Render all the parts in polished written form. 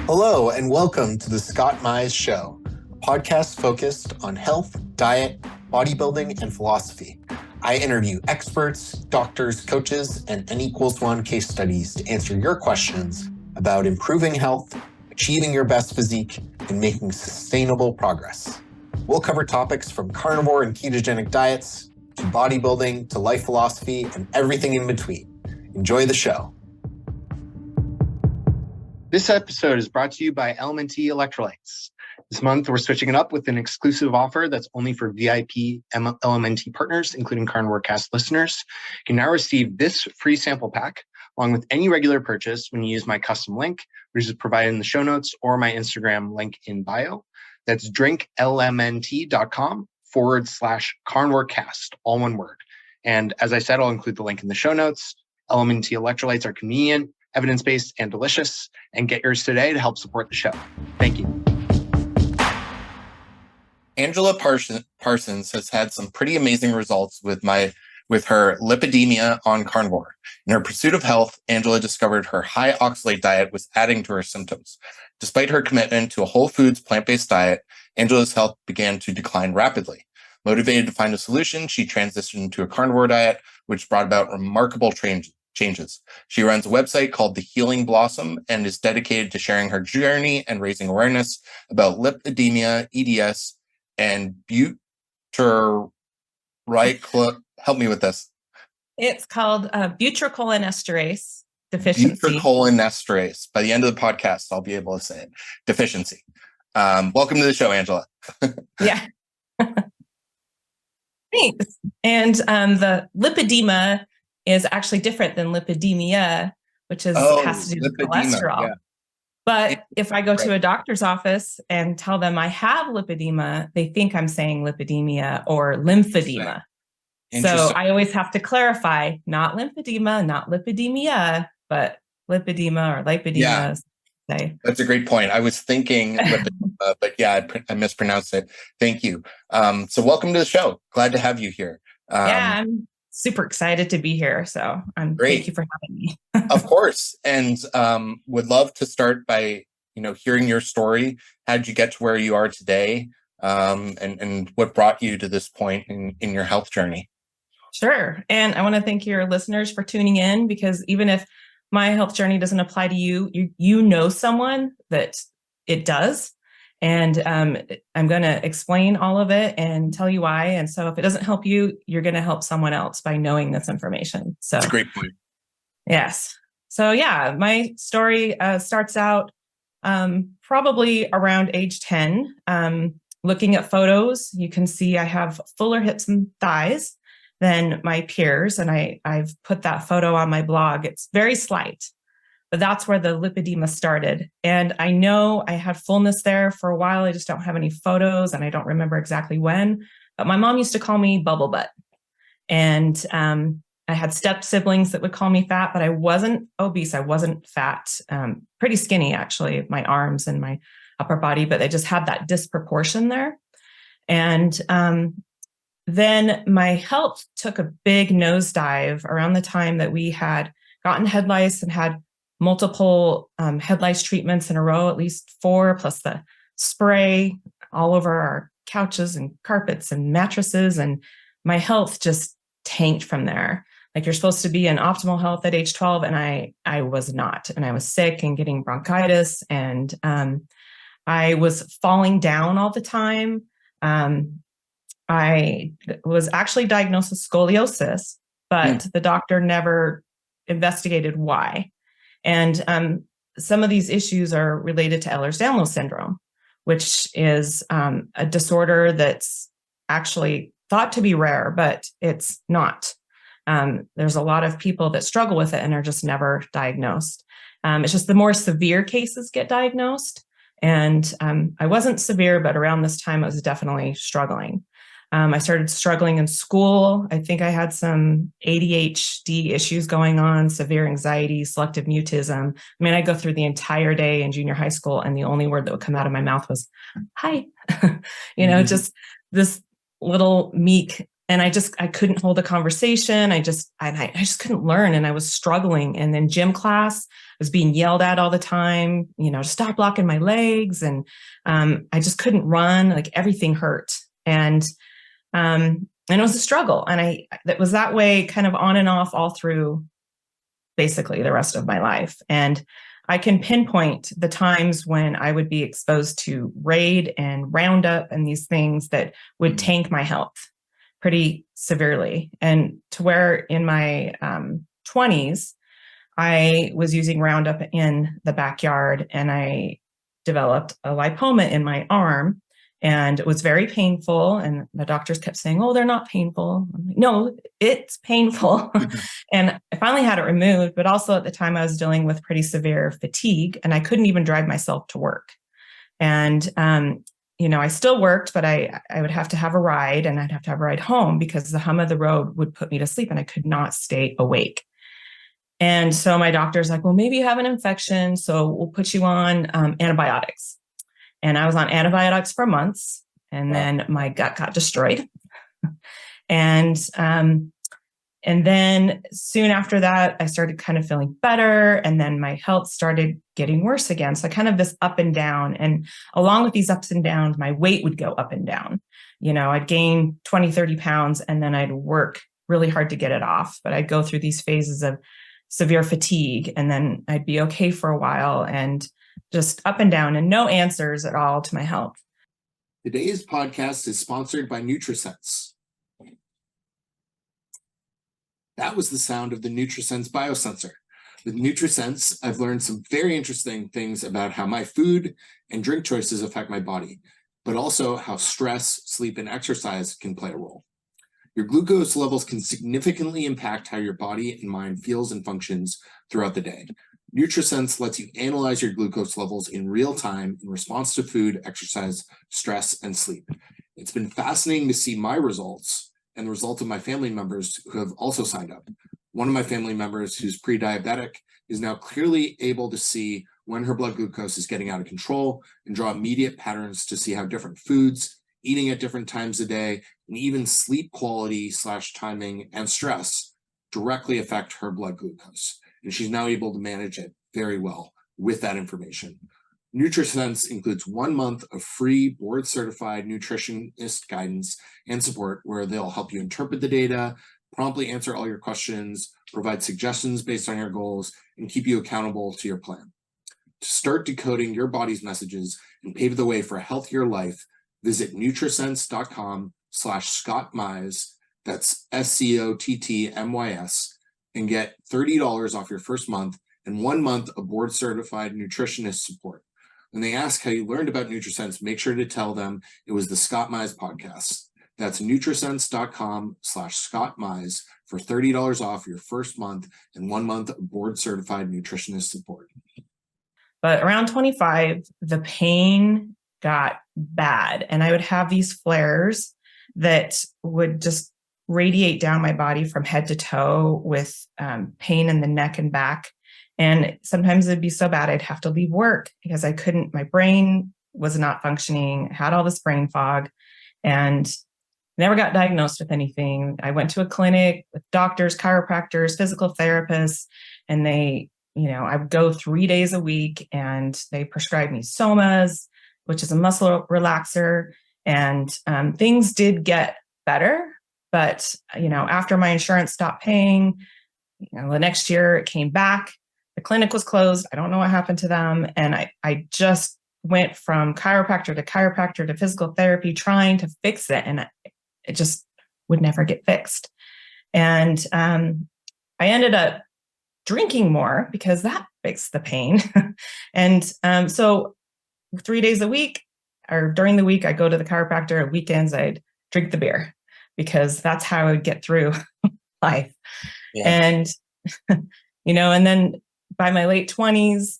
Hello, and welcome to the ScottMys Show, a podcast focused on health, diet, bodybuilding, and philosophy. I interview experts, doctors, coaches, and N=1 case studies to answer your questions about improving health, achieving your best physique, and making sustainable progress. We'll cover topics from carnivore and ketogenic diets, to bodybuilding, to life philosophy, and everything in between. Enjoy the show. This episode is brought to you by LMNT Electrolytes. This month, we're switching it up with an exclusive offer that's only for VIP LMNT partners, including Carnivore Cast listeners. You can now receive this free sample pack along with any regular purchase when you use my custom link, which is provided in the show notes or my Instagram link in bio. That's drinklmnt.com/carnivorecast, all one word. And as I said, I'll include the link in the show notes. LMNT Electrolytes are convenient, evidence-based, and delicious, and get yours today to help support the show. Thank you. Angela Parsons has had some pretty amazing results with her lipedema on carnivore. In her pursuit of health, Angela discovered her high oxalate diet was adding to her symptoms. Despite her commitment to a whole foods plant-based diet, Angela's health began to decline rapidly. Motivated to find a solution, she transitioned to a carnivore diet, which brought about remarkable changes. She runs a website called The Healing Blossom and is dedicated to sharing her journey and raising awareness about lipedema, EDS, and help me with this. It's called butyrcholinesterase deficiency. Butyrcholinesterase. By the end of the podcast, I'll be able to say it. Deficiency. Welcome to the show, Angela. Yeah. Thanks. And the lipedema is actually different than lipedemia, which has to do with cholesterol. Yeah. But if I go to a doctor's office and tell them I have lipedema, they think I'm saying lipedemia or lymphedema. So I always have to clarify, not lymphedema, not lipedemia, but lipedema or lipedema. Yeah. That's a great point. I was thinking lipedema, but yeah, I mispronounced it. Thank you. So welcome to the show. Glad to have you here. Yeah, I'm super excited to be here. So thank you for having me. Of course. And would love to start by, hearing your story. How did you get to where you are today? And what brought you to this point in your health journey? Sure. And I want to thank your listeners for tuning in, because even if my health journey doesn't apply to you, you know someone that it does. And I'm going to explain all of it and tell you why. And so if it doesn't help you, you're going to help someone else by knowing this information. So that's a great point. Yes. So yeah, my story starts out probably around age 10. Looking at photos, you can see I have fuller hips and thighs than my peers. And I've put that photo on my blog. It's very slight. But that's where the lipedema started. And I know I had fullness there for a while. I just don't have any photos and I don't remember exactly when. But my mom used to call me bubble butt. And I had step siblings that would call me fat, but I wasn't obese. I wasn't fat. Pretty skinny, actually, my arms and my upper body, but I just had that disproportion there. And then my health took a big nosedive around the time that we had gotten head lice and had multiple head lice treatments in a row, at least 4, plus the spray all over our couches and carpets and mattresses. And my health just tanked from there. Like, you're supposed to be in optimal health at age 12. And I was not. And I was sick and getting bronchitis. And I was falling down all the time. I was actually diagnosed with scoliosis, but the doctor never investigated why. And some of these issues are related to Ehlers-Danlos syndrome, which is a disorder that's actually thought to be rare, but it's not. There's a lot of people that struggle with it and are just never diagnosed. It's just the more severe cases get diagnosed. And I wasn't severe, but around this time I was definitely struggling. I started struggling in school. I think I had some ADHD issues going on, severe anxiety, selective mutism. I mean, I go through the entire day in junior high school and the only word that would come out of my mouth was, hi, just this little meek. And I couldn't hold a conversation. I just couldn't learn, and I was struggling. And then gym class, I was being yelled at all the time, to stop blocking my legs. And I just couldn't run, like everything hurt. And it was a struggle. And that was that way kind of on and off all through basically the rest of my life. And I can pinpoint the times when I would be exposed to Raid and Roundup and these things that would tank my health pretty severely. And to where in my 20s, I was using Roundup in the backyard and I developed a lipoma in my arm, and it was very painful. And the doctors kept saying, "Oh, they're not painful." I'm like, "No, it's painful." And I finally had it removed, but also at the time I was dealing with pretty severe fatigue and I couldn't even drive myself to work. And, I still worked, but I would have to have a ride, and I'd have to have a ride home because the hum of the road would put me to sleep and I could not stay awake. And so my doctor's like, "Well, maybe you have an infection, so we'll put you on antibiotics." And I was on antibiotics for months, and then my gut got destroyed. And then soon after that, I started kind of feeling better. And then my health started getting worse again. So kind of this up and down. And along with these ups and downs, my weight would go up and down. I'd gain 20, 30 pounds, and then I'd work really hard to get it off. But I'd go through these phases of severe fatigue, and then I'd be okay for a while, and just up and down, and no answers at all to my health. Today's podcast is sponsored by Nutrisense. That was the sound of the Nutrisense biosensor. With Nutrisense, I've learned some very interesting things about how my food and drink choices affect my body, but also how stress, sleep, and exercise can play a role. Your glucose levels can significantly impact how your body and mind feels and functions throughout the day. Nutrisense lets you analyze your glucose levels in real time in response to food, exercise, stress, and sleep. It's been fascinating to see my results and the result of my family members who have also signed up. One of my family members, who's pre-diabetic, is now clearly able to see when her blood glucose is getting out of control and draw immediate patterns to see how different foods, eating at different times a day, and even sleep quality / timing and stress directly affect her blood glucose. And she's now able to manage it very well with that information. Nutrisense includes 1 month of free board-certified nutritionist guidance and support where they'll help you interpret the data, promptly answer all your questions, provide suggestions based on your goals, and keep you accountable to your plan. To start decoding your body's messages and pave the way for a healthier life, visit nutrisense.com/ScottMys, that's SCOTTMYS, and get $30 off your first month and 1 month of board-certified nutritionist support. When they ask how you learned about Nutrisense, make sure to tell them it was the ScottMys podcast. That's nutrisense.com/ScottMys for $30 off your first month and 1 month of board-certified nutritionist support. But around 25, the pain got bad, and I would have these flares that would just radiate down my body from head to toe with pain in the neck and back. And sometimes it'd be so bad I'd have to leave work because I couldn't, my brain was not functioning, had all this brain fog, and never got diagnosed with anything. I went to a clinic with doctors, chiropractors, physical therapists, and I would go 3 days a week, and they prescribed me Somas, which is a muscle relaxer. And things did get better. But, after my insurance stopped paying, the next year it came back. The clinic was closed. I don't know what happened to them. And I just went from chiropractor to physical therapy trying to fix it. And it just would never get fixed. And I ended up drinking more because that fixed the pain. And so 3 days a week, or during the week, I go to the chiropractor. Weekends, I'd drink the beer because that's how I would get through life. Yeah. And, and then by my late 20s,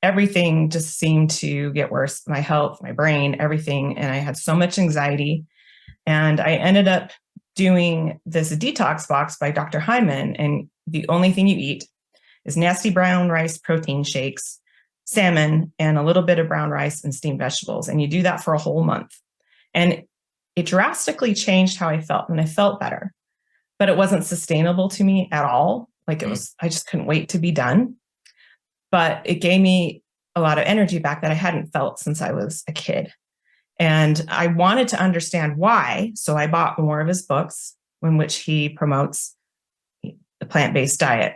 everything just seemed to get worse. My health, my brain, everything. And I had so much anxiety. And I ended up doing this detox box by Dr. Hyman. And the only thing you eat is nasty brown rice protein shakes, salmon, and a little bit of brown rice and steamed vegetables. And you do that for a whole month. And it drastically changed how I felt, and I felt better. But it wasn't sustainable to me at all. Like I just couldn't wait to be done. But it gave me a lot of energy back that I hadn't felt since I was a kid. And I wanted to understand why. So I bought more of his books in which he promotes the plant-based diet.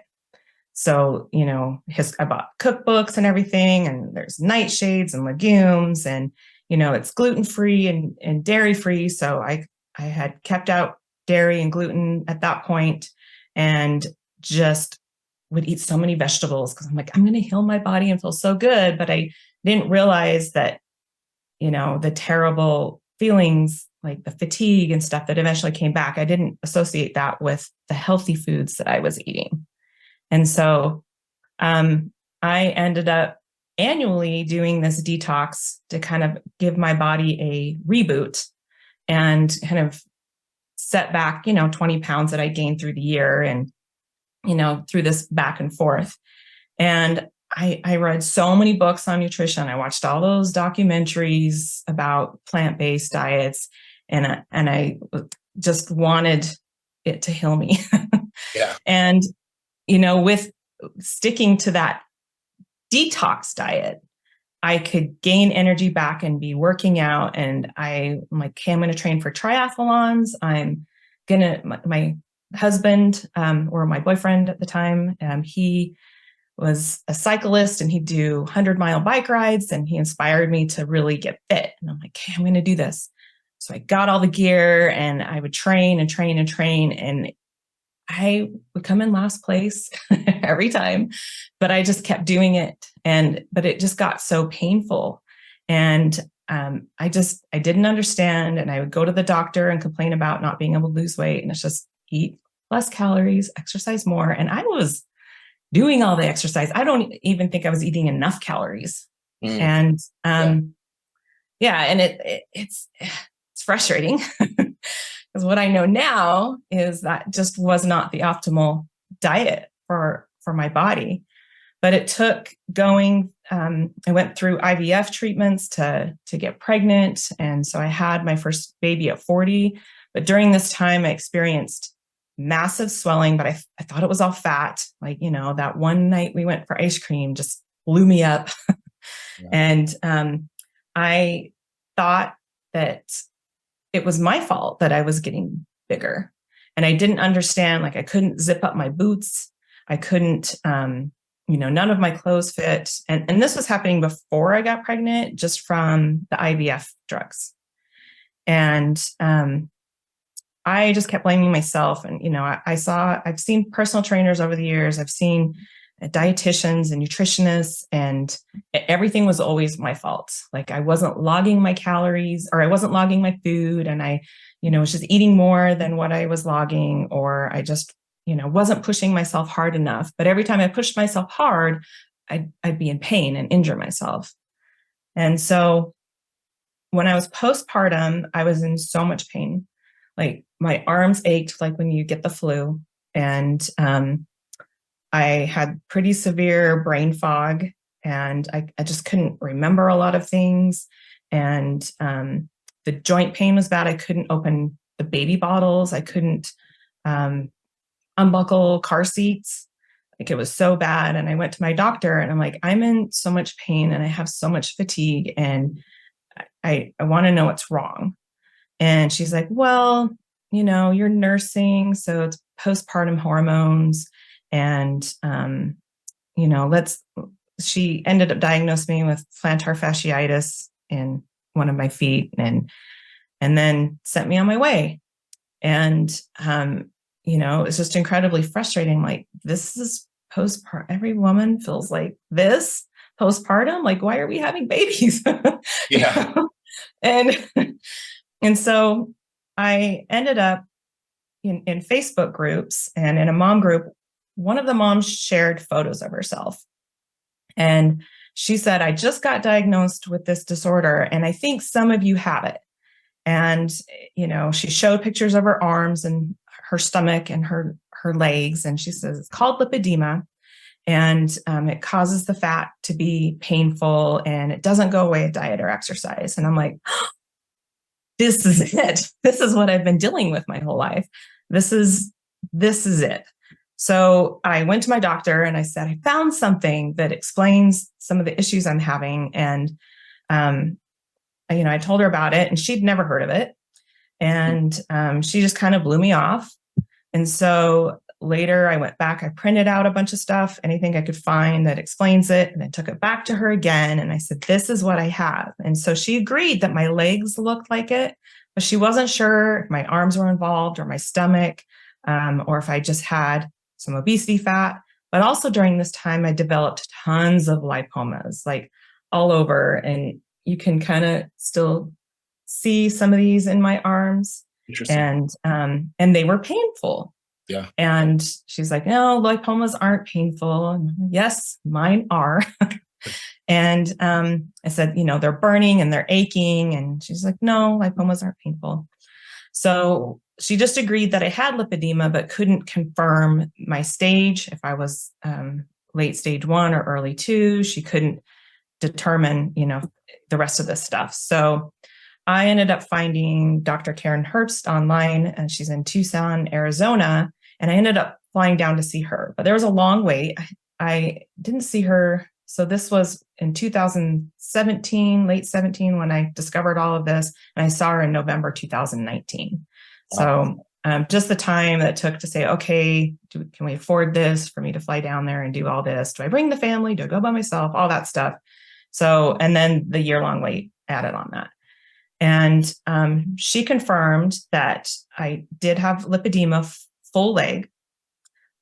So, I bought cookbooks and everything, and there's nightshades and legumes, and, it's gluten-free and dairy-free. So I had kept out dairy and gluten at that point, and just would eat so many vegetables because I'm like, I'm going to heal my body and feel so good. But I didn't realize that, the terrible feelings like the fatigue and stuff that eventually came back, I didn't associate that with the healthy foods that I was eating. And so I ended up annually doing this detox to kind of give my body a reboot and kind of set back, 20 pounds that I gained through the year and, through this back and forth. And I read so many books on nutrition. I watched all those documentaries about plant-based diets, and I just wanted it to heal me. Yeah. And, with sticking to that detox diet, I could gain energy back and be working out. And I'm like, okay, I'm going to train for triathlons. My husband, or my boyfriend at the time, he was a cyclist and he'd do 100-mile bike rides, and he inspired me to really get fit. And I'm like, okay, I'm going to do this. So I got all the gear and I would train and train and train, and I would come in last place every time, but I just kept doing it. But it just got so painful. And I didn't understand. And I would go to the doctor and complain about not being able to lose weight. And it's just eat less calories, exercise more. And I was doing all the exercise. I don't even think I was eating enough calories. And and it's frustrating. Because what I know now is that just was not the optimal diet for my body. But it took going, I went through IVF treatments to get pregnant. And so I had my first baby at 40. But during this time, I experienced massive swelling, but I thought it was all fat. Like, that one night we went for ice cream just blew me up. Yeah. And I thought that it was my fault that I was getting bigger. And I didn't understand, like I couldn't zip up my boots. I couldn't, none of my clothes fit. And this was happening before I got pregnant, just from the IVF drugs. And I just kept blaming myself. And, I've seen personal trainers over the years. I've seen dietitians and nutritionists, and everything was always my fault. Like I wasn't logging my calories, or I wasn't logging my food, and I, was just eating more than what I was logging, or I just, wasn't pushing myself hard enough. But every time I pushed myself hard, I'd be in pain and injure myself. And so when I was postpartum, I was in so much pain. Like my arms ached like when you get the flu, and I had pretty severe brain fog, and I just couldn't remember a lot of things. And the joint pain was bad. I couldn't open the baby bottles. I couldn't unbuckle car seats. Like it was so bad. And I went to my doctor and I'm like, I'm in so much pain and I have so much fatigue, and I want to know what's wrong. And she's like, well, you're nursing, so it's postpartum hormones. And, she ended up diagnosing me with plantar fasciitis in one of my feet, and then sent me on my way. And, it's just incredibly frustrating. Like, this is postpartum. Every woman feels like this postpartum. Like, why are we having babies? Yeah. And so I ended up in Facebook groups, and in a mom group, one of the moms shared photos of herself. And she said, I just got diagnosed with this disorder, and I think some of you have it. And, she showed pictures of her arms and her stomach and her legs. And she says, it's called lipedema. And it causes the fat to be painful, and it doesn't go away with diet or exercise. And I'm like, this is it. This is what I've been dealing with my whole life. This is it. So I went to my doctor and I said, I found something that explains some of the issues I'm having. And, I told her about it and she'd never heard of it. And she just kind of blew me off. And so later I went back, I printed out a bunch of stuff, anything I could find that explains it. And I took it back to her again. And I said, this is what I have. And so she agreed that my legs looked like it, but she wasn't sure if my arms were involved or my stomach, or if I just had some obesity fat. But also during this time, I developed tons of lipomas, like all over. And you can kind of still see some of these in my arms. And they were painful. Yeah. And she's like, no, lipomas aren't painful. And yes, mine are. And I said, they're burning and they're aching. And she's like, no, lipomas aren't painful. So she just agreed that I had lipedema, but couldn't confirm my stage, if I was late stage 1 or early 2. She couldn't determine, the rest of this stuff. So I ended up finding Dr. Karen Herbst online, and she's in Tucson, Arizona. And I ended up flying down to see her, but there was a long wait. I didn't see her. So this was in 2017, late 17, when I discovered all of this. And I saw her in November 2019. Wow. So just the time that it took to say, okay, can we afford this for me to fly down there and do all this? Do I bring the family? Do I go by myself? All that stuff. So, and then the year-long wait added on that. And she confirmed that I did have lipedema, full leg,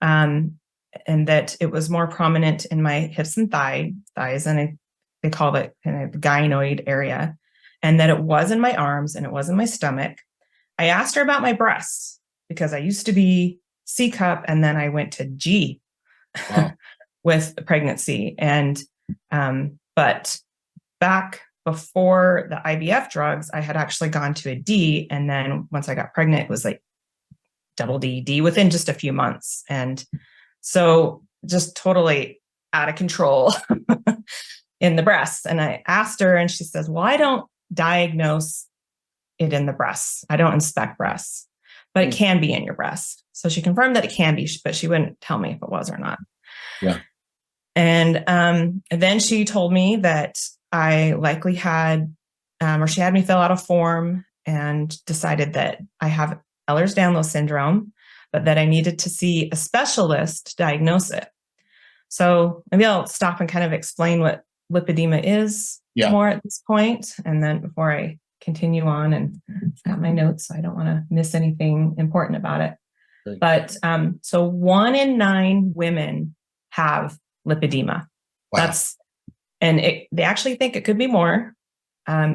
and that it was more prominent in my hips and thighs, and they call it kind of the gynoid area, and that it was in my arms and it was in my stomach. I asked her about my breasts because I used to be C cup, and then I went to G. Wow. With pregnancy, and but back before the IVF drugs, I had actually gone to a D. And then once I got pregnant, it was like double D within just a few months. And so just totally out of control in the breasts. And I asked her, and she says, well, I don't diagnose it in the breasts. I don't inspect breasts, but it can be in your breast. So she confirmed that it can be, but she wouldn't tell me if it was or not. Yeah. And then she told me that I likely had, or she had me fill out a form and decided that I have Ehlers-Danlos syndrome, but that I needed to see a specialist to diagnose it. So maybe I'll stop and kind of explain what lipedema is more at this point, and then before I continue on, and I got my notes, so I don't want to miss anything important about it. Great. But so 1 in 9 women have lipedema. Wow. They actually think it could be more.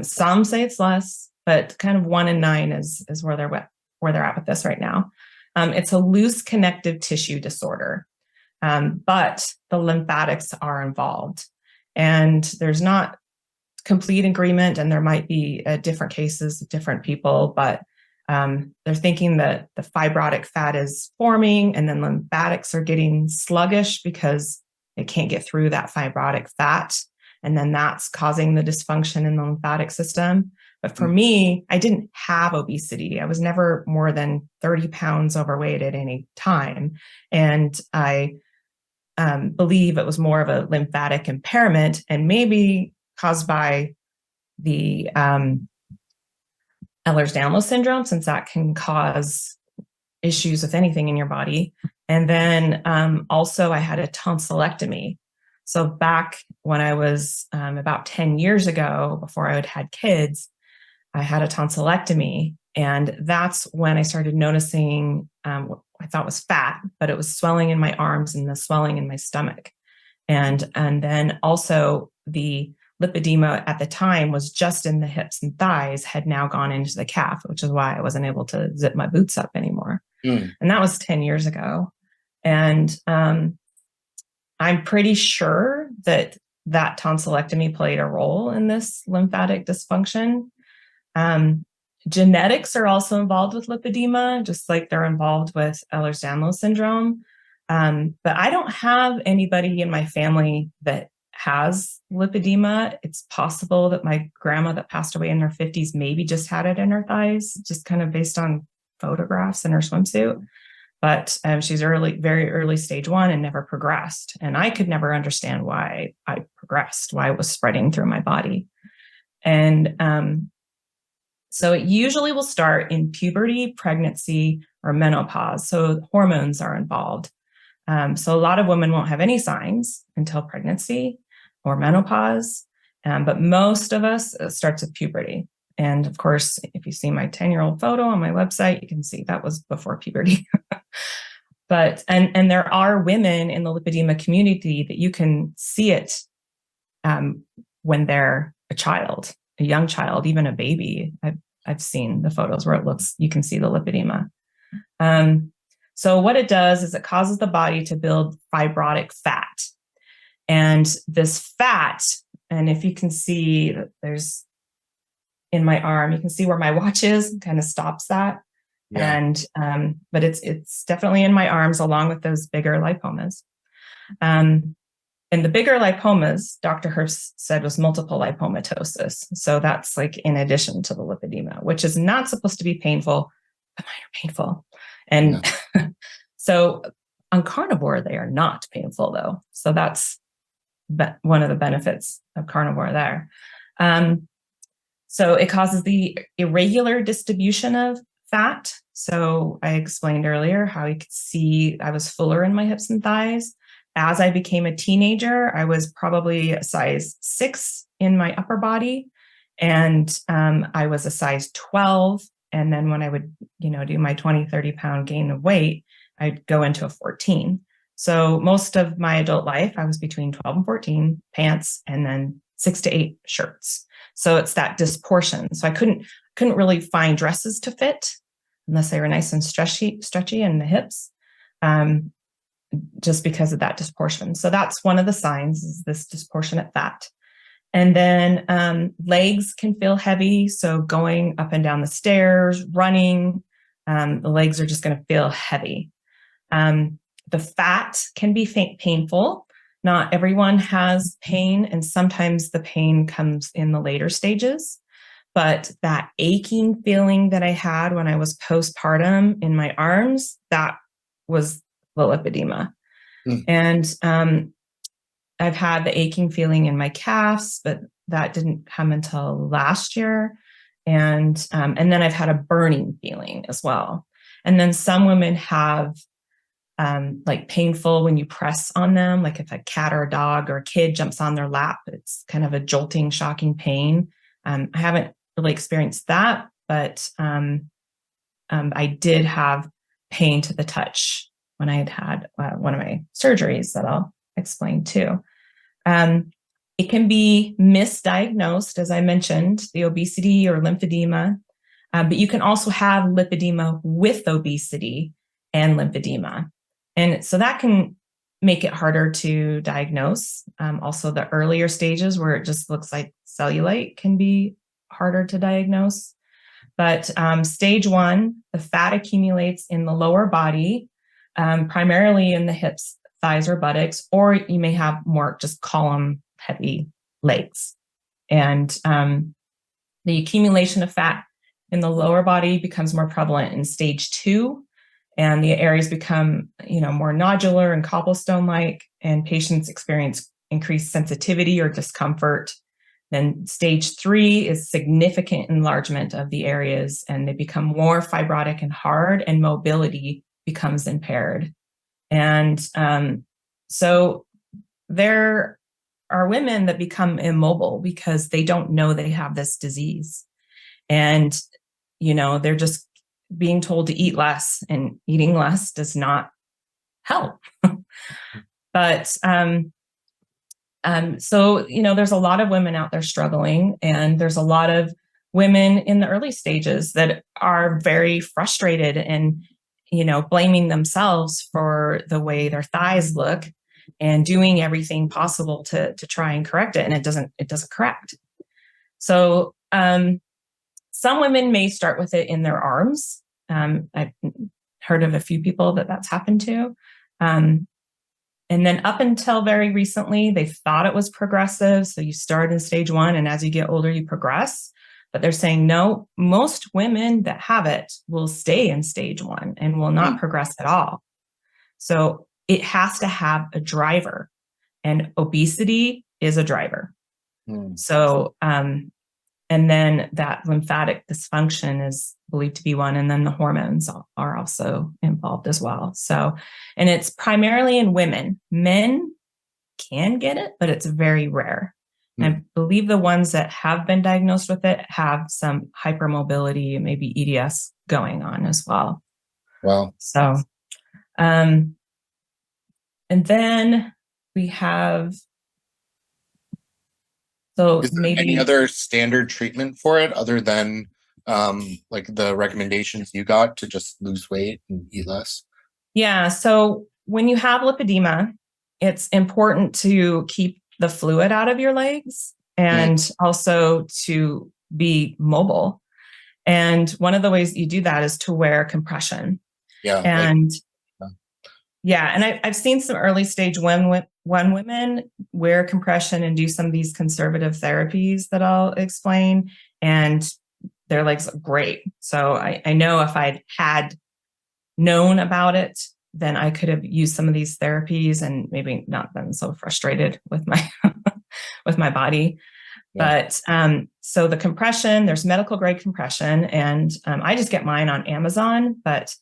Some say it's less, but kind of 1 in 9 is where they're at with this right now. It's a loose connective tissue disorder, but the lymphatics are involved, and there's not complete agreement, and there might be different cases of different people, but they're thinking that the fibrotic fat is forming, and then lymphatics are getting sluggish because it can't get through that fibrotic fat. And then that's causing the dysfunction in the lymphatic system. But for me, I didn't have obesity. I was never more than 30 pounds overweight at any time. And I believe it was more of a lymphatic impairment, and maybe caused by the Ehlers-Danlos syndrome, since that can cause issues with anything in your body. And then also I had a tonsillectomy. So back when I was about 10 years ago, before I had had kids, I had a tonsillectomy. And that's when I started noticing what I thought was fat, but it was swelling in my arms and the swelling in my stomach. And then also the lipedema at the time was just in the hips and thighs, had now gone into the calf, which is why I wasn't able to zip my boots up anymore. And that was 10 years ago. And I'm pretty sure that tonsillectomy played a role in this lymphatic dysfunction. Genetics are also involved with lipedema, just like they're involved with Ehlers-Danlos syndrome. But I don't have anybody in my family that has lipedema. It's possible that my grandma that passed away in her 50s maybe just had it in her thighs, just kind of based on photographs in her swimsuit. but she's very early stage 1 and never progressed. And I could never understand why I progressed, why it was spreading through my body. And so it usually will start in puberty, pregnancy, or menopause. So hormones are involved. So a lot of women won't have any signs until pregnancy or menopause. But most of us, it starts with puberty. And of course, if you see my 10-year-old photo on my website, you can see that was before puberty. But, and there are women in the lipedema community that you can see it when they're a young child, even a baby. I've seen the photos where you can see the lipedema. So what it does is it causes the body to build fibrotic fat. And this fat, and if you can see that there's in my arm, you can see where my watch is, kind of stops that. Yeah. And, but it's definitely in my arms along with those bigger lipomas. And the bigger lipomas, Dr. Herbst said, was multiple lipomatosis. So that's like in addition to the lipedema, which is not supposed to be painful, but mine are painful. And so on carnivore, they are not painful though. So that's one of the benefits of carnivore there. So it causes the irregular distribution of fat. So I explained earlier how you could see I was fuller in my hips and thighs. As I became a teenager, I was probably a size 6 in my upper body, and I was a size 12. And then when I would, do my 20, 30 pound gain of weight, I'd go into a 14. So most of my adult life, I was between 12 and 14 pants, and then 6 to 8 shirts. So it's that disproportion. So I couldn't really find dresses to fit unless they were nice and stretchy in the hips. Just because of that disproportion. So that's one of the signs, is this disproportionate fat. And then legs can feel heavy. So going up and down the stairs, running, the legs are just going to feel heavy. The fat can be painful. Not everyone has pain, and sometimes the pain comes in the later stages. But that aching feeling that I had when I was postpartum in my arms, that was the lipedema. And I've had the aching feeling in my calves, but that didn't come until last year. And then I've had a burning feeling as well. And then some women have like painful when you press on them, like if a cat or a dog or a kid jumps on their lap, it's kind of a jolting, shocking pain. I haven't really experienced that, but I did have pain to the touch when I had one of my surgeries that I'll explain too. It can be misdiagnosed, as I mentioned, the obesity or lymphedema, but you can also have lipedema with obesity and lymphedema. And so that can make it harder to diagnose. Also, the earlier stages where it just looks like cellulite can be harder to diagnose. But stage 1, the fat accumulates in the lower body, primarily in the hips, thighs, or buttocks, or you may have more just column heavy legs. And the accumulation of fat in the lower body becomes more prevalent in stage 2, and the areas become, more nodular and cobblestone-like, and patients experience increased sensitivity or discomfort. Then stage 3 is significant enlargement of the areas, and they become more fibrotic and hard, and mobility becomes impaired. And so there are women that become immobile because they don't know they have this disease. And, they're just being told to eat less, and eating less does not help. But so, there's a lot of women out there struggling, and there's a lot of women in the early stages that are very frustrated and, blaming themselves for the way their thighs look and doing everything possible to try and correct it. And it doesn't correct. So, some women may start with it in their arms. I've heard of a few people that's happened to. And then up until very recently, they thought it was progressive. So you start in stage 1, and as you get older, you progress. But they're saying, no, most women that have it will stay in stage 1 and will not progress at all. So it has to have a driver, and obesity is a driver. So, and then that lymphatic dysfunction is believed to be one. And then the hormones are also involved as well. So, and it's primarily in women. Men can get it, but it's very rare. And I believe the ones that have been diagnosed with it have some hypermobility and maybe EDS going on as well. Wow. So, and then we have, so is there maybe any other standard treatment for it other than like the recommendations you got to just lose weight and eat less? Yeah. So when you have lipedema, it's important to keep the fluid out of your legs and also to be mobile. And one of the ways you do that is to wear compression. Yeah. And and I've seen some early stage one women wear compression and do some of these conservative therapies that I'll explain, and their legs look great. So I know if I'd had known about it, then I could have used some of these therapies and maybe not been so frustrated with my with my body. Yeah. But so the compression, there's medical grade compression, and I just get mine on Amazon. But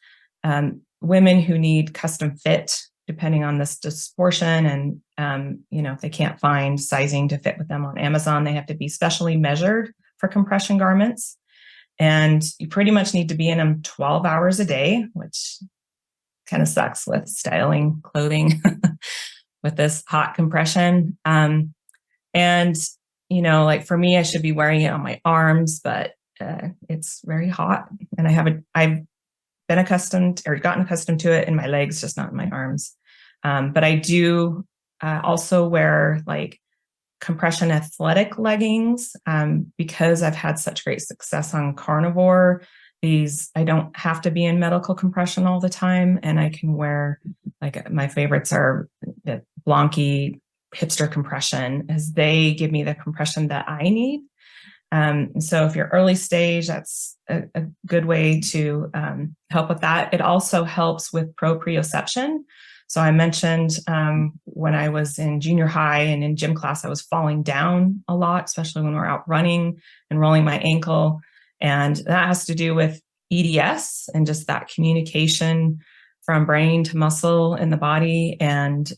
women who need custom fit, depending on this disproportion, and if they can't find sizing to fit with them on Amazon, they have to be specially measured for compression garments. And you pretty much need to be in them 12 hours a day, which kind of sucks with styling clothing with this hot compression. And, like for me, I should be wearing it on my arms, but it's very hot. And I've been accustomed or gotten accustomed to it in my legs, just not in my arms. But I do also wear like compression athletic leggings because I've had such great success on Carnivore. I don't have to be in medical compression all the time, and I can wear, like, my favorites are the Blanky hipster compression, as they give me the compression that I need. So if you're early stage, that's a good way to help with that. It also helps with proprioception. So I mentioned when I was in junior high and in gym class, I was falling down a lot, especially when we're out running and rolling my ankle. And that has to do with EDS and just that communication from brain to muscle in the body. And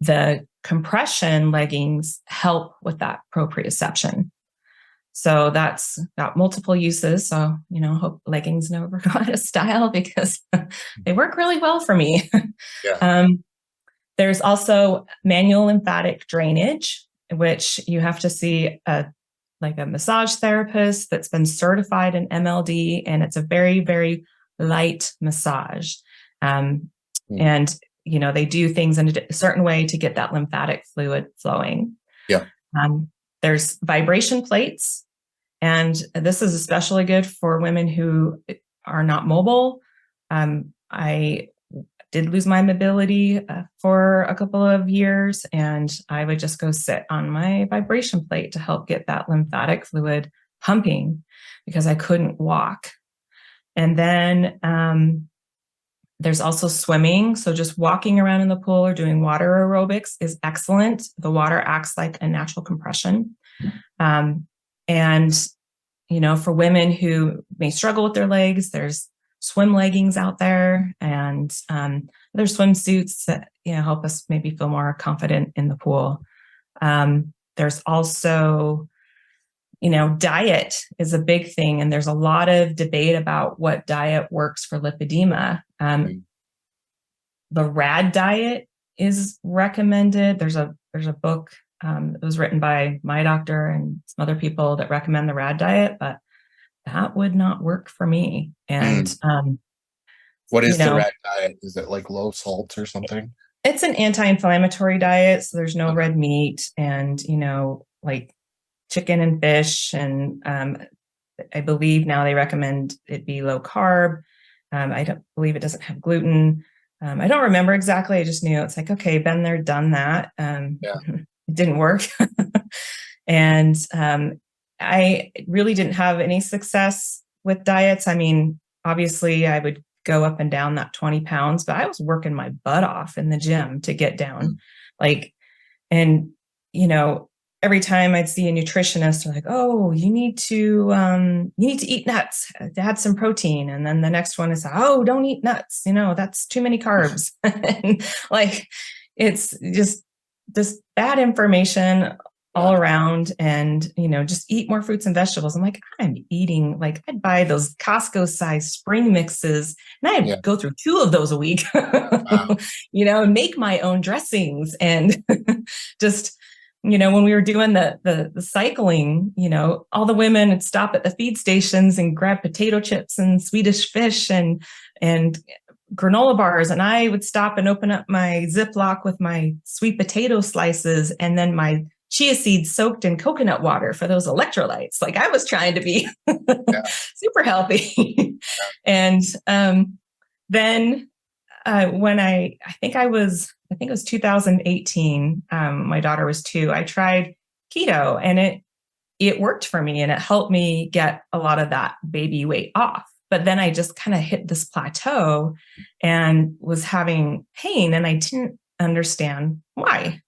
the compression leggings help with that proprioception. So that's got multiple uses. So, hope leggings never go out of style because they work really well for me. Yeah. There's also manual lymphatic drainage, which you have to see a massage therapist that's been certified in MLD, and it's a very, very light massage. And, they do things in a certain way to get that lymphatic fluid flowing. Yeah. There's vibration plates, and this is especially good for women who are not mobile. I did lose my mobility for a couple of years, and I would just go sit on my vibration plate to help get that lymphatic fluid pumping because I couldn't walk. And then there's also swimming. So just walking around in the pool or doing water aerobics is excellent. The water acts like a natural compression. And, for women who may struggle with their legs, there's swim leggings out there, and other swimsuits that, help us maybe feel more confident in the pool. There's also, diet is a big thing, and there's a lot of debate about what diet works for lipedema. The RAD diet is recommended. There's a book that was written by my doctor and some other people that recommend the RAD diet, but that would not work for me. And what is the RAD diet? Is it like low salt or something? It's an anti-inflammatory diet, so there's no red meat, and like chicken and fish, and I believe now they recommend it be low carb. I don't believe it doesn't have gluten. I don't remember exactly. I just knew it's like, okay, been there, done that. It didn't work. And I really didn't have any success with diets. I mean, obviously I would go up and down that 20 pounds, but I was working my butt off in the gym to get down. Like, and, you know, every time I'd see a nutritionist, they're like, "Oh, you need to eat nuts to add some protein." And then the next one is, "Oh, don't eat nuts. You know, that's too many carbs." And like, it's just this bad information all around, and, you know, just eat more fruits and vegetables. I'm like, I'm eating, like, I'd buy those Costco size spring mixes and I'd go through 2 of those a week, you know, and make my own dressings. And just, you know, when we were doing the cycling, you know, all the women would stop at the feed stations and grab potato chips and Swedish fish and granola bars. And I would stop and open up my Ziploc with my sweet potato slices and then my chia seeds soaked in coconut water for those electrolytes. Like, I was trying to be super healthy. And then when I think it was 2018, my daughter was 2, I tried keto, and it worked for me, and it helped me get a lot of that baby weight off. But then I just kind of hit this plateau and was having pain, and I didn't understand why.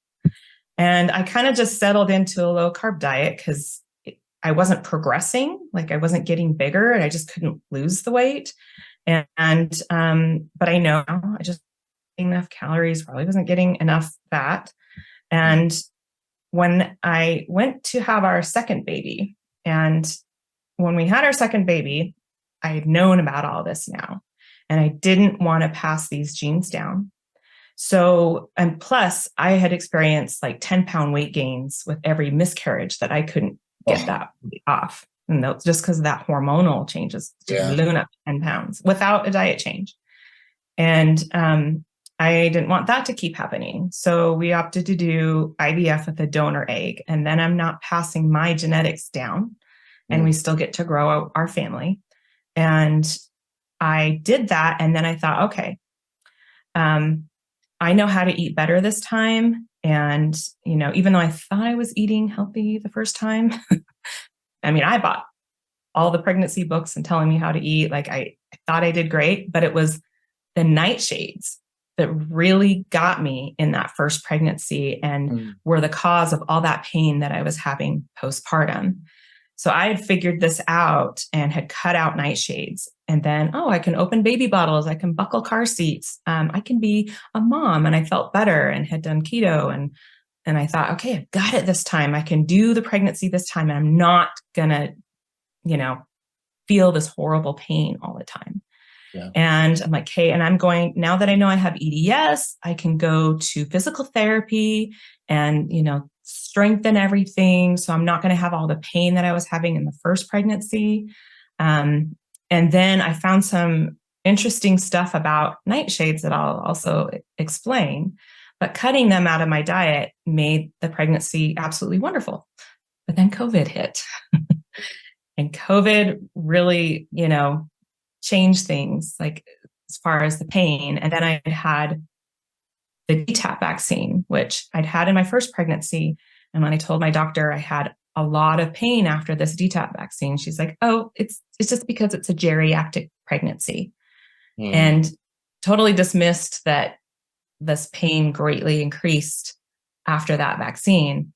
And I kind of just settled into a low carb diet because I wasn't progressing, like I wasn't getting bigger, and I just couldn't lose the weight. But I know I just ate enough calories, probably wasn't getting enough fat. And when I went to have our second baby, and when we had our second baby, I had known about all this now, and I didn't want to pass these genes down. So, and plus I had experienced like 10-pound weight gains with every miscarriage that I couldn't get that off. And that's just because of that hormonal changes, just balloon up 10 pounds without a diet change. And I didn't want that to keep happening. So we opted to do IVF with a donor egg. And then I'm not passing my genetics down, and we still get to grow our family. And I did that. And then I thought, okay, I know how to eat better this time. And, you know, even though I thought I was eating healthy the first time, I mean, I bought all the pregnancy books and telling me how to eat. Like, I thought I did great, but it was the nightshades that really got me in that first pregnancy and were the cause of all that pain that I was having postpartum. So I had figured this out and had cut out nightshades. And then, I can open baby bottles. I can buckle car seats. I can be a mom. And I felt better and had done keto. And I thought, okay, I've got it this time. I can do the pregnancy this time. And I'm not going to, you know, feel this horrible pain all the time. Yeah. And I'm like, hey, and I'm going, now that I know I have EDS, I can go to physical therapy and, you know, strengthen everything. So I'm not going to have all the pain that I was having in the first pregnancy. And then I found some interesting stuff about nightshades that I'll also explain, but cutting them out of my diet made the pregnancy absolutely wonderful. But then COVID hit and COVID really, you know, changed things, like as far as the pain. And then I had the DTaP vaccine, which I'd had in my first pregnancy. And when I told my doctor I had a lot of pain after this DTaP vaccine, she's like, "Oh, it's just because it's a geriatric pregnancy." And totally dismissed that this pain greatly increased after that vaccine.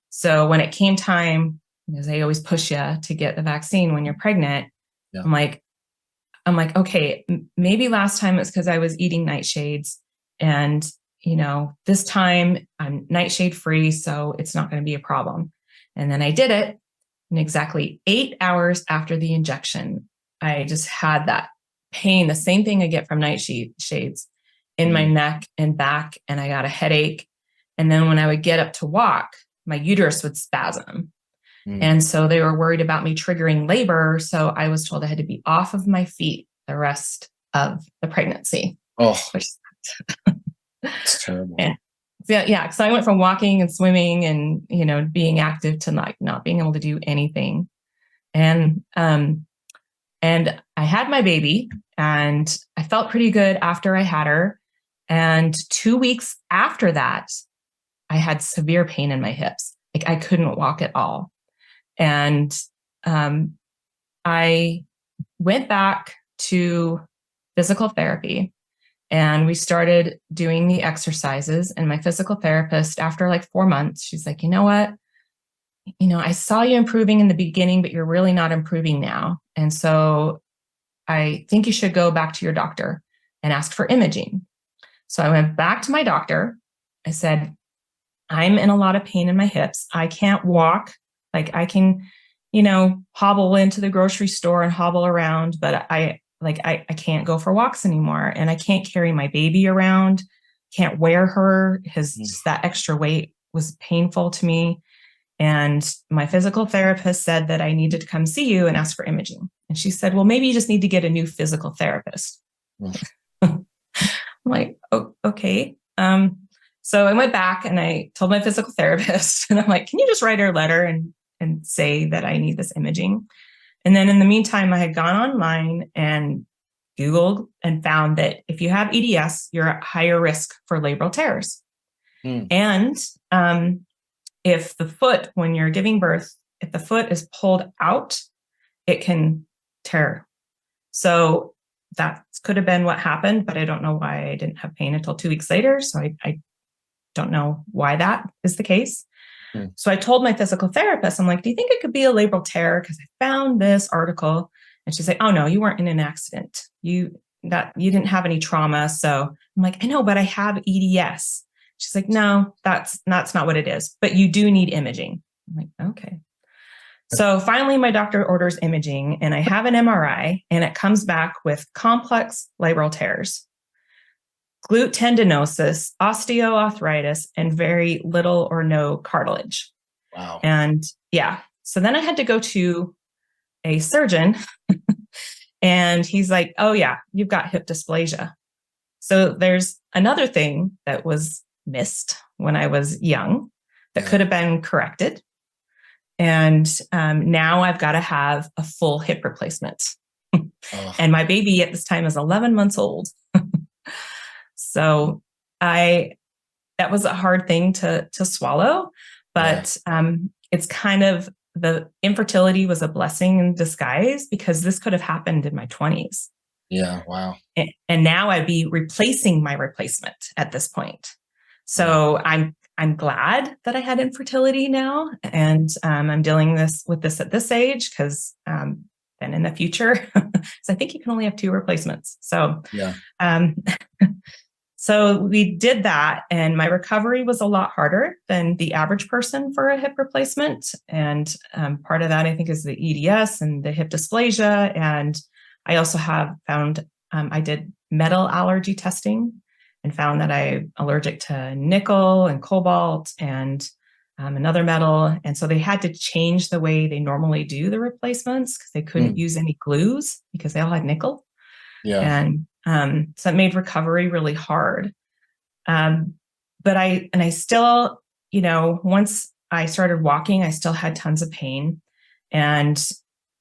So when it came time, because they always push you to get the vaccine when you're pregnant, I'm like, okay, maybe last time it's because I was eating nightshades, and, you know, this time I'm nightshade free, so it's not going to be a problem. And then I did it, and exactly 8 hours after the injection, I just had that pain, the same thing I get from nightshades in my neck and back, and I got a headache. And then when I would get up to walk, my uterus would spasm. And so they were worried about me triggering labor. So I was told I had to be off of my feet the rest of the pregnancy. Oh, it's terrible. And yeah. So I went from walking and swimming and, you know, being active to like not being able to do anything. And I had my baby, and I felt pretty good after I had her. And 2 weeks after that, I had severe pain in my hips. Like, I couldn't walk at all. And I went back to physical therapy, and we started doing the exercises. And my physical therapist, after like 4 months, she's like, you know what? I saw you improving in the beginning, but you're really not improving now. And so I think you should go back to your doctor and ask for imaging. So I went back to my doctor. I said, I'm in a lot of pain in my hips. I can't walk. Like I can, hobble into the grocery store and hobble around, but I can't go for walks anymore. And I can't carry my baby around, can't wear her. Just that extra weight was painful to me. And my physical therapist said that I needed to come see you and ask for imaging. And she said, well, maybe you just need to get a new physical therapist. I'm like, oh, okay. So I went back and I told my physical therapist, and I'm like, can you just write her a letter and say that I need this imaging? And then in the meantime, I had gone online and Googled and found that if you have EDS, you're at higher risk for labral tears. And if the foot, when you're giving birth, if the foot is pulled out, it can tear. So that could have been what happened, but I don't know why I didn't have pain until 2 weeks later. So I don't know why that is the case. So I told my physical therapist, I'm like, do you think it could be a labral tear? Because I found this article. And she's like, oh no, you weren't in an accident. You didn't have any trauma. So I'm like, I know, but I have EDS. She's like, no, that's not what it is, but you do need imaging. I'm like, okay. So finally my doctor orders imaging, and I have an MRI, and it comes back with complex labral tears, glute tendinosis, osteoarthritis, and very little or no cartilage. Wow. And yeah, so then I had to go to a surgeon and he's like, oh yeah, you've got hip dysplasia. So there's another thing that was missed when I was young that could have been corrected. And now I've got to have a full hip replacement. And my baby at this time is 11 months old. So that was a hard thing to swallow, but it's kind of, the infertility was a blessing in disguise, because this could have happened in my 20s. Yeah. Wow. And now I'd be replacing my replacement at this point. So I'm glad that I had infertility now, and I'm dealing with this at this age, because then in the future, so I think you can only have 2 replacements. So so we did that, and my recovery was a lot harder than the average person for a hip replacement. And part of that, I think, is the EDS and the hip dysplasia. And I also have found, I did metal allergy testing and found that I'm allergic to nickel and cobalt and another metal. And so they had to change the way they normally do the replacements, because they couldn't use any glues because they all had nickel. And so it made recovery really hard. But I still, once I started walking, I still had tons of pain, and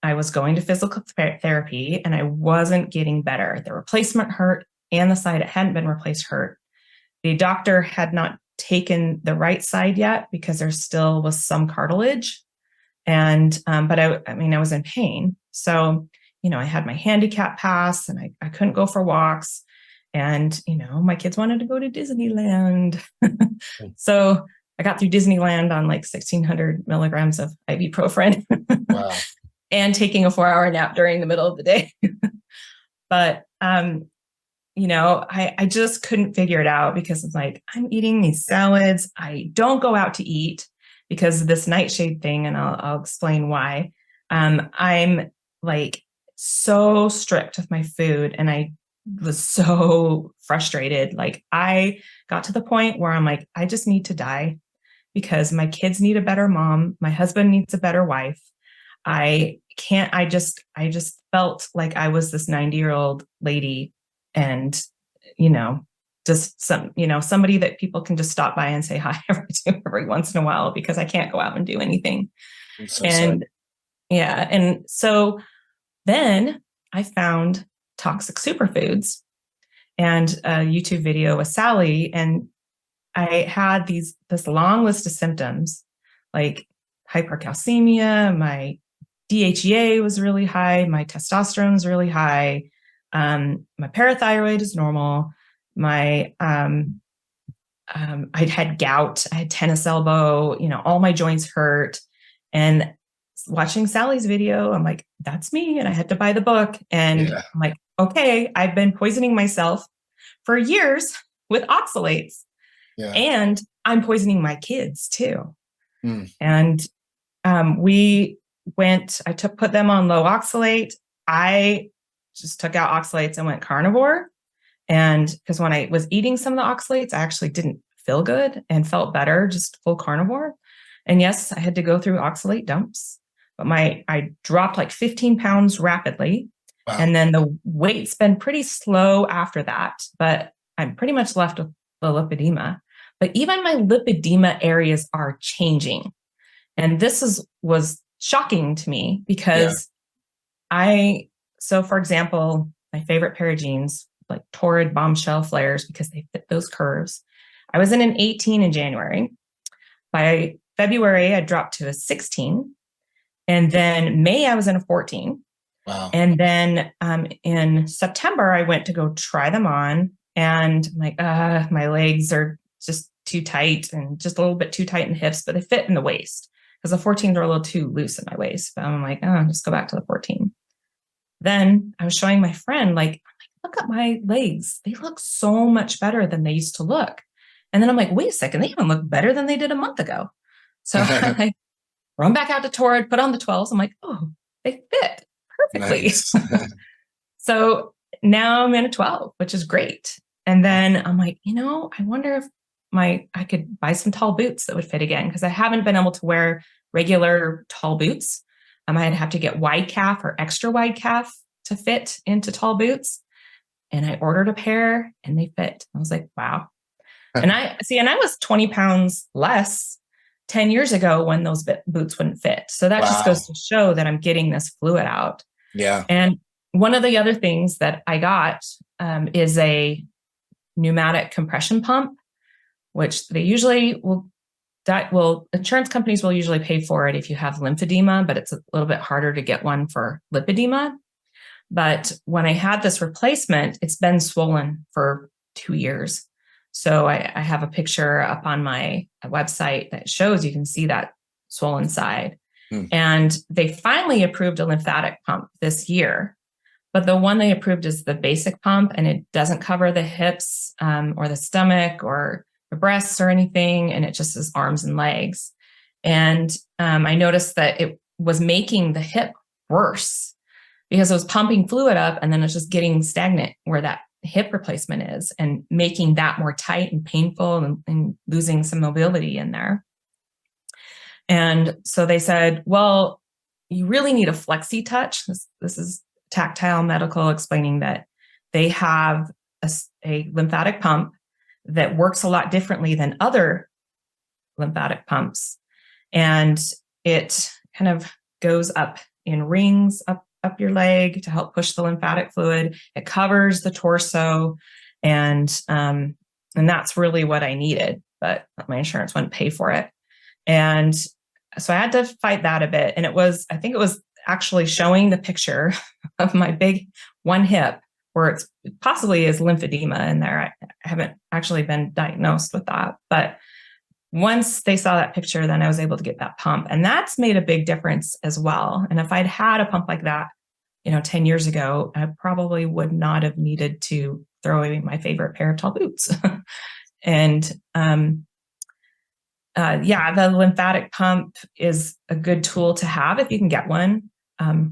I was going to physical therapy, and I wasn't getting better. The replacement hurt, and the side it hadn't been replaced hurt. The doctor had not taken the right side yet, because there still was some cartilage. And, but I was in pain. So, I had my handicap pass, and I couldn't go for walks. And, my kids wanted to go to Disneyland. So I got through Disneyland on like 1,600 milligrams of ibuprofen. Wow. And taking a 4-hour nap during the middle of the day. But, I just couldn't figure it out, because it's like, I'm eating these salads. I don't go out to eat because of this Nightshade thing. And I'll explain why. I'm like so strict with my food, and I was so frustrated. Like I got to the point where I'm like, I just need to die, because my kids need a better mom. My husband needs a better wife. I just felt like I was this 90-year-old lady, and, just somebody that people can just stop by and say hi every once in a while, because I can't go out and do anything. And so then I found toxic superfoods and a YouTube video with Sally, and I had this long list of symptoms, like hypercalcemia, my DHEA was really high, my testosterone was really high, my parathyroid is normal, my I'd had gout, I had tennis elbow, all my joints hurt. And watching Sally's video, I'm like, that's me. And I had to buy the book. And I'm like, okay, I've been poisoning myself for years with oxalates. And I'm poisoning my kids too. And put them on low oxalate. I just took out oxalates and went carnivore. And because when I was eating some of the oxalates, I actually didn't feel good and felt better, just full carnivore. And yes, I had to go through oxalate dumps, but I dropped like 15 pounds rapidly. Wow. And then the weight's been pretty slow after that, but I'm pretty much left with the lipedema. But even my lipedema areas are changing. And this was shocking to me because so for example, my favorite pair of jeans, like torrid bombshell flares, because they fit those curves. I was in an 18 in January. By February, I dropped to a 16. And then May, I was in a 14. Wow. And then in September, I went to go try them on. And I'm like, my legs are just too tight and just a little bit too tight in the hips, but they fit in the waist because the 14s are a little too loose in my waist. But I'm like, just go back to the 14. Then I was showing my friend, like, look at my legs. They look so much better than they used to look. And then I'm like, wait a second, they even look better than they did a month ago. So I run back out to Torrid, put on the 12s. I'm like, oh, they fit perfectly. Nice. So now I'm in a 12, which is great. And then I'm like, I wonder if I could buy some tall boots that would fit again, because I haven't been able to wear regular tall boots. I'd have to get wide calf or extra wide calf to fit into tall boots. And I ordered a pair and they fit. I was like, wow. And I was 20 pounds less 10 years ago when those boots wouldn't fit. So that just goes to show that I'm getting this fluid out. Yeah. And one of the other things that I got is a pneumatic compression pump, which they usually insurance companies will usually pay for it if you have lymphedema, but it's a little bit harder to get one for lipedema. But when I had this replacement, it's been swollen for 2 years. So I have a picture up on my website that shows, you can see that swollen side. And they finally approved a lymphatic pump this year. But the one they approved is the basic pump, and it doesn't cover the hips or the stomach or the breasts or anything. And it just is arms and legs. And I noticed that it was making the hip worse because it was pumping fluid up and then it's just getting stagnant where that hip replacement is and making that more tight and painful and losing some mobility in there. And so they said, well, you really need a Flexi Touch. This is Tactile Medical explaining that they have a lymphatic pump that works a lot differently than other lymphatic pumps. And it kind of goes up in rings up your leg to help push the lymphatic fluid. It covers the torso. And that's really what I needed, but my insurance wouldn't pay for it. And so I had to fight that a bit. And I think it was actually showing the picture of my big one hip where it's possibly is lymphedema in there. I haven't actually been diagnosed with that, but once they saw that picture, then I was able to get that pump, and that's made a big difference as well. And if I'd had a pump like that, 10 years ago, I probably would not have needed to throw away my favorite pair of tall boots. And the lymphatic pump is a good tool to have if you can get one.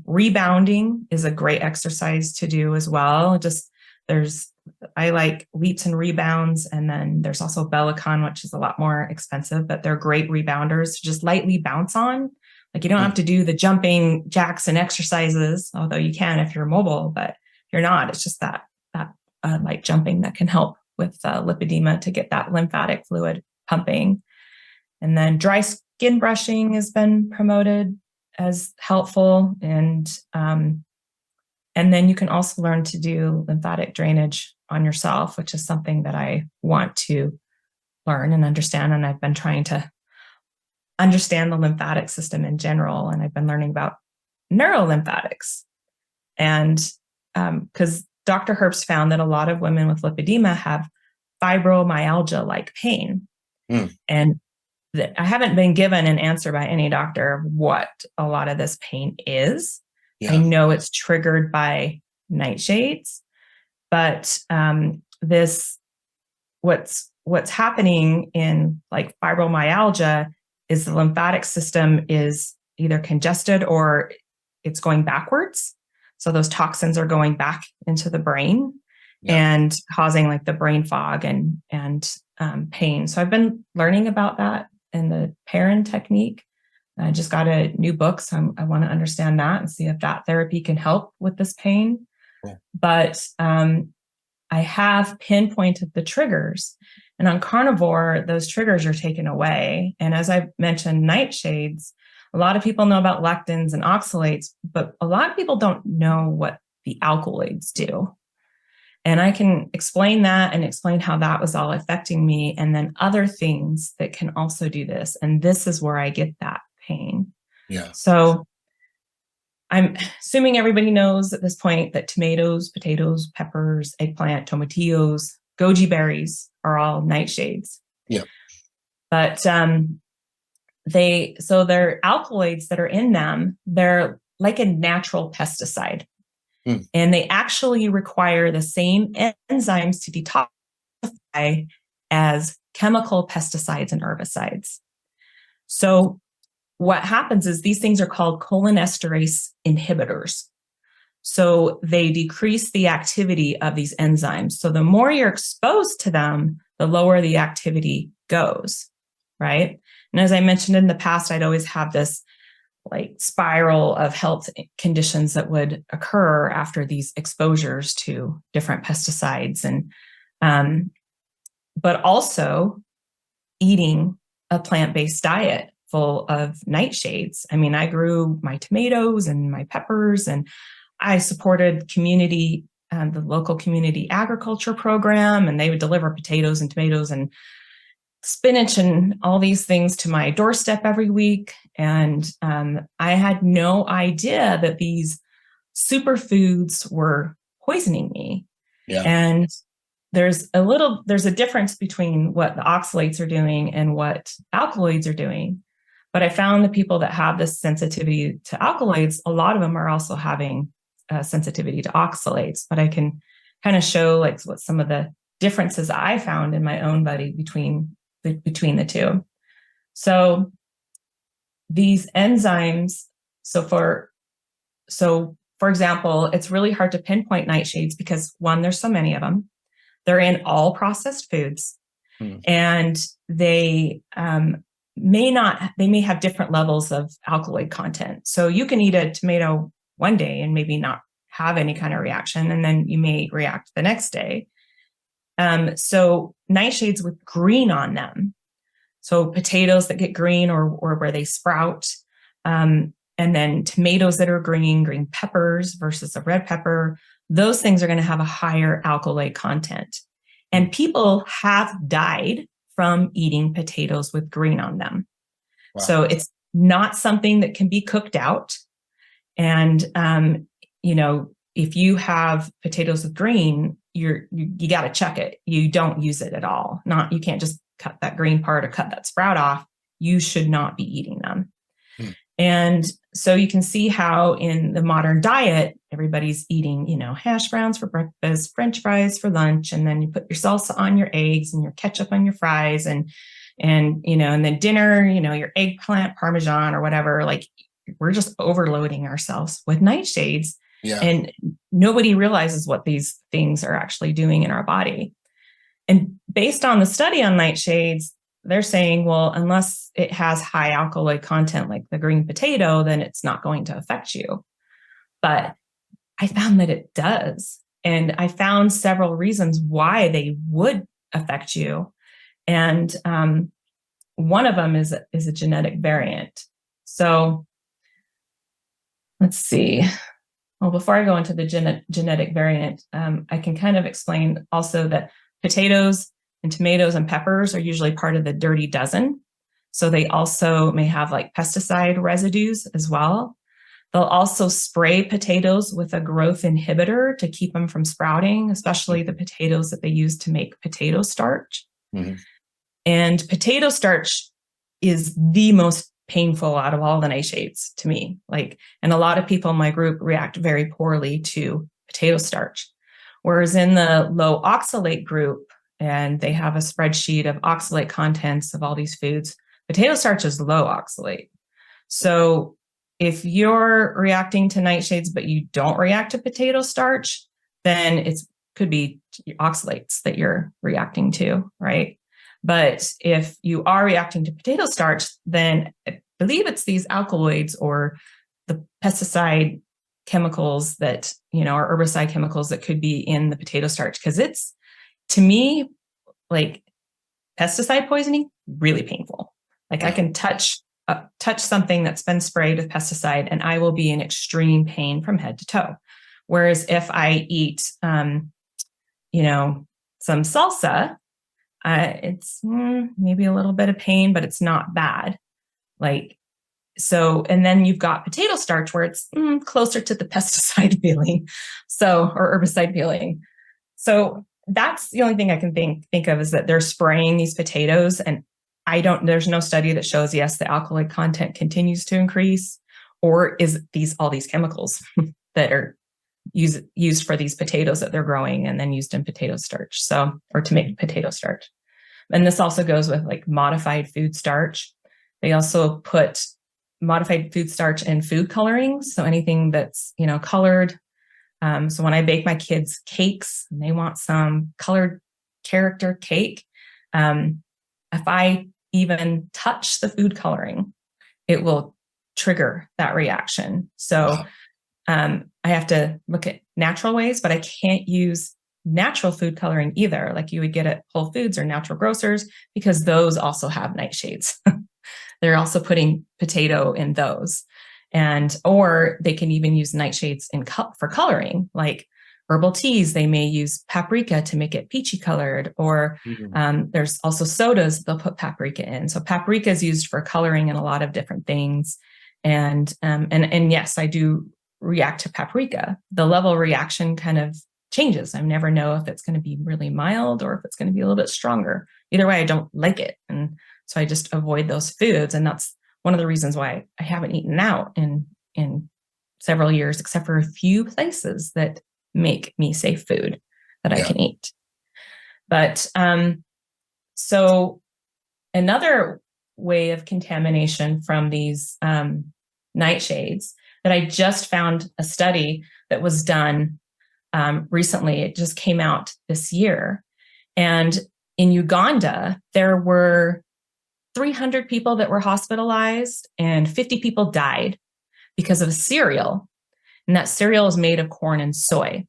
Rebounding is a great exercise to do as well. I like leaps and rebounds. And then there's also Bellicon, which is a lot more expensive, but they're great rebounders to just lightly bounce on. Like you don't have to do the jumping jacks and exercises, although you can if you're mobile, but if you're not, it's just that light jumping that can help with lipedema to get that lymphatic fluid pumping. And then dry skin brushing has been promoted as helpful. And then you can also learn to do lymphatic drainage on yourself, which is something that I want to learn and understand. And I've been trying to understand the lymphatic system in general. And I've been learning about neurolymphatics. And because Dr. Herbst found that a lot of women with lipedema have fibromyalgia-like pain. And I haven't been given an answer by any doctor of what a lot of this pain is. I know it's triggered by nightshades, but what's happening in like fibromyalgia is the lymphatic system is either congested or it's going backwards. So those toxins are going back into the brain and causing like the brain fog and pain. So I've been learning about that and the Perrin technique. I just got a new book, so I want to understand that and see if that therapy can help with this pain. But I have pinpointed the triggers. And on Carnivore, those triggers are taken away. And as I mentioned, nightshades, a lot of people know about lectins and oxalates, but a lot of people don't know what the alkaloids do. And I can explain that and explain how that was all affecting me, and then other things that can also do this. And this is where I get that pain. So I'm assuming everybody knows at this point that tomatoes, potatoes, peppers, eggplant, tomatillos, goji berries are all nightshades. But they're alkaloids that are in them. They're like a natural pesticide. And they actually require the same enzymes to detoxify as chemical pesticides and herbicides. So what happens is these things are called cholinesterase inhibitors. So they decrease the activity of these enzymes. So the more you're exposed to them, the lower the activity goes, right? And as I mentioned in the past, I'd always have this like spiral of health conditions that would occur after these exposures to different pesticides. And but also eating a plant-based diet full of nightshades. I mean, I grew my tomatoes and my peppers, and I supported the local community agriculture program, and they would deliver potatoes and tomatoes and spinach and all these things to my doorstep every week. And I had no idea that these superfoods were poisoning me. And there's a difference between what the oxalates are doing and what alkaloids are doing. But I found the people that have this sensitivity to alkaloids, a lot of them are also having sensitivity to oxalates. But I can kind of show like what some of the differences I found in my own body between the two. So these enzymes, for example, it's really hard to pinpoint nightshades because one, there's so many of them. They're in all processed foods, and they may have different levels of alkaloid content. So you can eat a tomato one day and maybe not have any kind of reaction, and then you may react the next day. So nightshades with green on them. So potatoes that get green or where they sprout, and then tomatoes that are green peppers versus a red pepper, those things are going to have a higher alkaloid content. And people have died from eating potatoes with green on them. So it's not something that can be cooked out. And, if you have potatoes with green, you got to check it. You don't use it at all. You can't just cut that green part or cut that sprout off. You should not be eating them. And so you can see how in the modern diet, everybody's eating, hash browns for breakfast, French fries for lunch, and then you put your salsa on your eggs and your ketchup on your fries, and then dinner, your eggplant parmesan or whatever. Like, we're just overloading ourselves with nightshades. And nobody realizes what these things are actually doing in our body. And based on the study on nightshades, they're saying, well, unless it has high alkaloid content like the green potato, then it's not going to affect you. But I found that it does. And I found several reasons why they would affect you. And one of them is a genetic variant. So let's see. Well, before I go into the genetic variant, I can kind of explain also that potatoes and tomatoes and peppers are usually part of the dirty dozen. So they also may have like pesticide residues as well. They'll also spray potatoes with a growth inhibitor to keep them from sprouting, especially the potatoes that they use to make potato starch. Mm-hmm. And potato starch is the most painful out of all the nightshades to me. And a lot of people in my group react very poorly to potato starch. Whereas in the low oxalate group, and they have a spreadsheet of oxalate contents of all these foods, potato starch is low oxalate. So if you're reacting to nightshades, but you don't react to potato starch, then it could be oxalates that you're reacting to, right? But if you are reacting to potato starch, then I believe it's these alkaloids or the pesticide chemicals that, or herbicide chemicals that could be in the potato starch. Because it's, to me, like pesticide poisoning, really painful. Like I can touch something that's been sprayed with pesticide and I will be in extreme pain from head to toe. Whereas if I eat, some salsa, it's maybe a little bit of pain, but it's not bad. And then you've got potato starch where it's closer to the pesticide feeling, or herbicide feeling. So that's the only thing I can think of, is that they're spraying these potatoes, and there's no study that shows, yes, the alkaloid content continues to increase, or is all these chemicals that are used for these potatoes that they're growing and then used in potato starch. Or to make potato starch. And this also goes with like modified food starch. They also put modified food starch in food coloring. So anything that's, colored. So when I bake my kids cakes and they want some colored character cake, if I even touch the food coloring, it will trigger that reaction. So I have to look at natural ways, but I can't use natural food coloring either, like you would get at Whole Foods or natural grocers, because those also have nightshades. They're also putting potato in those. Or they can even use nightshades for coloring, like herbal teas. They may use paprika to make it peachy colored, or there's also sodas they'll put paprika in. So paprika is used for coloring in a lot of different things. And yes, I do react to paprika. The level of reaction kind of changes. I never know if it's going to be really mild or if it's going to be a little bit stronger. Either way, I don't like it. And so I just avoid those foods. And that's one of the reasons why I haven't eaten out in several years, except for a few places that make me safe food that I can eat. But so another way of contamination from these nightshades that I just found a study that was done recently. It just came out this year. And in Uganda, there were 300 people that were hospitalized and 50 people died because of a cereal. And that cereal is made of corn and soy.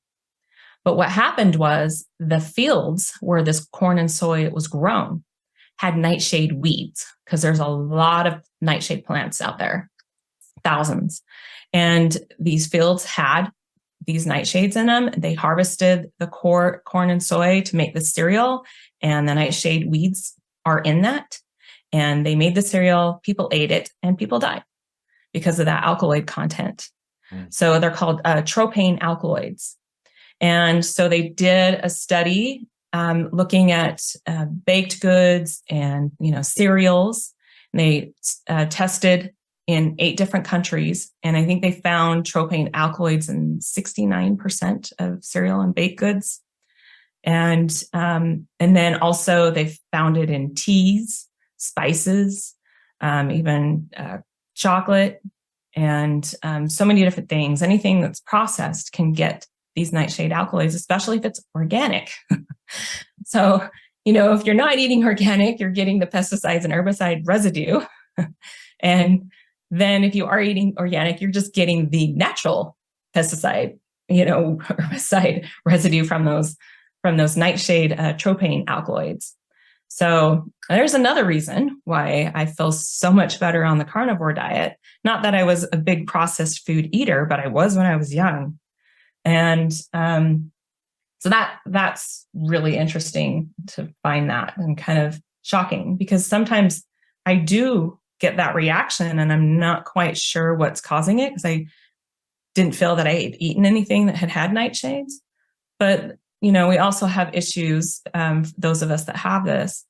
But what happened was the fields where this corn and soy was grown had nightshade weeds, because there's a lot of nightshade plants out there, thousands. And these fields had these nightshades in them. They harvested the corn and soy to make the cereal, and the nightshade weeds are in that. And they made the cereal, people ate it, and people died because of that alkaloid content. So they're called tropane alkaloids. And so they did a study looking at baked goods and cereals. And they tested in 8 different countries, and I think they found tropane alkaloids in 69% of cereal and baked goods. And then also they found it in teas, spices, even chocolate, and so many different things. Anything that's processed can get these nightshade alkaloids, especially if it's organic. So, if you're not eating organic, you're getting the pesticides and herbicide residue. And then if you are eating organic, you're just getting the natural pesticide, herbicide residue from those nightshade tropane alkaloids. So there's another reason why I feel so much better on the carnivore diet. Not that I was a big processed food eater, but I was when I was young. And so that's really interesting to find that, and kind of shocking, because sometimes I do get that reaction, and I'm not quite sure what's causing it because I didn't feel that I had eaten anything that had nightshades. But, we also have issues, those of us that have this,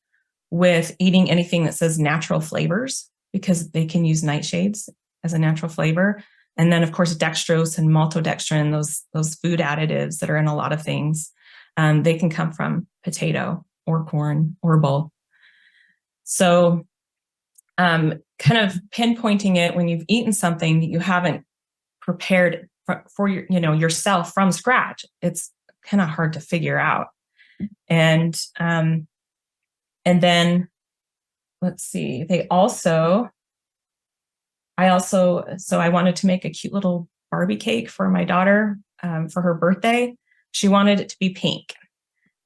with eating anything that says natural flavors, because they can use nightshades as a natural flavor. And then, of course, dextrose and maltodextrin, those food additives that are in a lot of things, they can come from potato or corn or both. So kind of pinpointing it when you've eaten something that you haven't prepared for your, yourself from scratch, it's kind of hard to figure out. And then let's see, I wanted to make a cute little Barbie cake for my daughter for her birthday. She wanted it to be pink.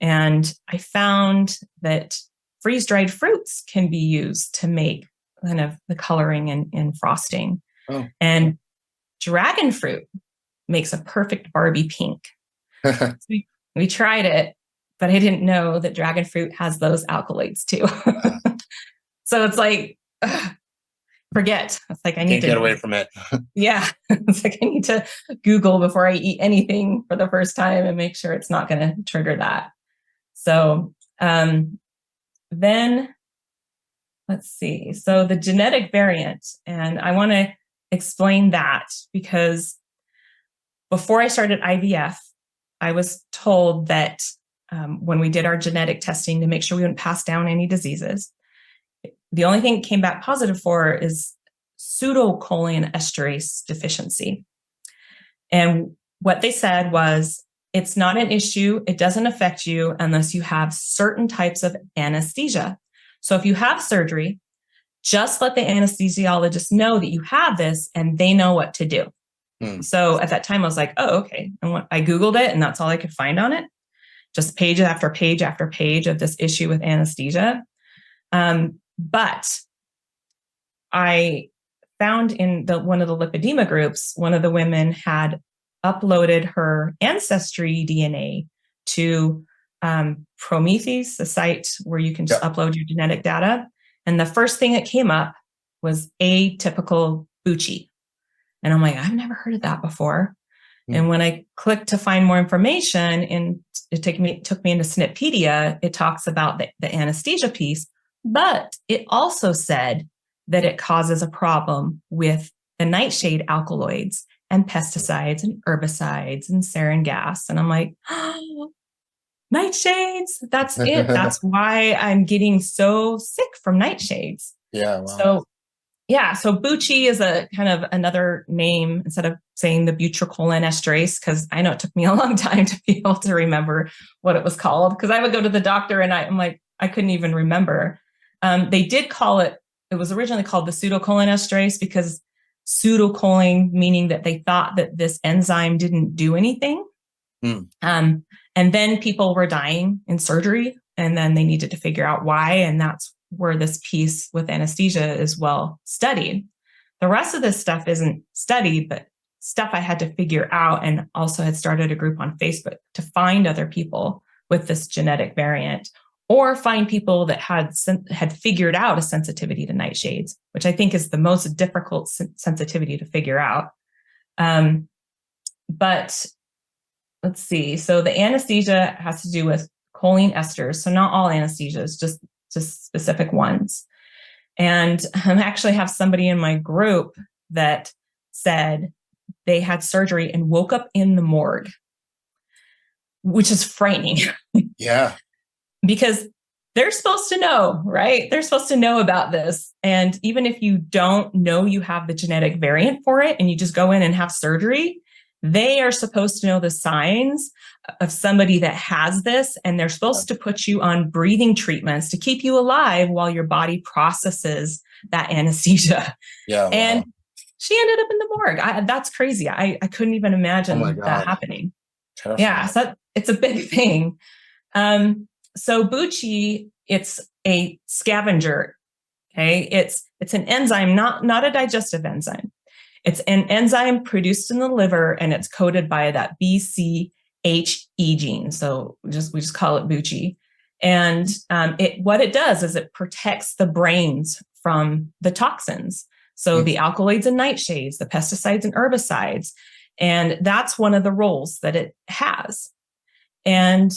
And I found that freeze-dried fruits can be used to make kind of the coloring and frosting. Oh. And dragon fruit makes a perfect Barbie pink. So we tried it, but I didn't know that dragon fruit has those alkaloids too. So it's like, forget. It's like I need to get away from it. Yeah. It's like I need to Google before I eat anything for the first time and make sure it's not going to trigger that. So then let's see. So the genetic variant, and I want to explain that because before I started IVF, I was told that when we did our genetic testing to make sure we wouldn't pass down any diseases, the only thing it came back positive for is pseudocholine esterase deficiency. And what they said was, it's not an issue. It doesn't affect you unless you have certain types of anesthesia. So if you have surgery, just let the anesthesiologist know that you have this and they know what to do. So at that time, I was like, oh, okay. And I Googled it and that's all I could find on it. Just page after page after page of this issue with anesthesia. But I found in one of the lipedema groups, one of the women had uploaded her ancestry DNA to Prometheus, the site where you can just upload your genetic data. And the first thing that came up was atypical Bucci. And I'm like, I've never heard of that before. And when I clicked to find more information, and it took me into Snippedia, it talks about the anesthesia piece, but it also said that it causes a problem with the nightshade alkaloids and pesticides and herbicides and sarin gas. And I'm like, oh, nightshades, that's it. That's why I'm getting so sick from nightshades. Yeah. Wow. So Bucci is a kind of another name instead of saying the butyrocholine esterase, because I know it took me a long time to be able to remember what it was called, because I would go to the doctor and I'm like, I couldn't even remember. They did call it was originally called the pseudocholine esterase because pseudocholine, meaning that they thought that this enzyme didn't do anything. And then people were dying in surgery, and then they needed to figure out why. And that's where this piece with anesthesia is well studied. The rest of this stuff isn't studied, but stuff I had to figure out, and also had started a group on Facebook to find other people with this genetic variant, or find people that had figured out a sensitivity to nightshades, which I think is the most difficult sensitivity to figure out. But let's see. So the anesthesia has to do with choline esters. So not all anesthesias, just specific ones. And I actually have somebody in my group that said they had surgery and woke up in the morgue, which is frightening. Yeah. Because they're supposed to know, right? They're supposed to know about this. And even if you don't know you have the genetic variant for it and you just go in and have surgery, they are supposed to know the signs of somebody that has this, and they're supposed to put you on breathing treatments to keep you alive while your body processes that anesthesia. Yeah. And she ended up in the morgue. That's crazy. I couldn't even imagine that happening. Terrifying. Yeah, so it's a big thing. So Bucci, it's a scavenger. Okay, it's an enzyme, not a digestive enzyme. It's an enzyme produced in the liver, and it's coded by that BCHE gene. So we just call it Bucci. And what it does is it protects the brains from the toxins. So the alkaloids and nightshades, the pesticides and herbicides. And that's one of the roles that it has. And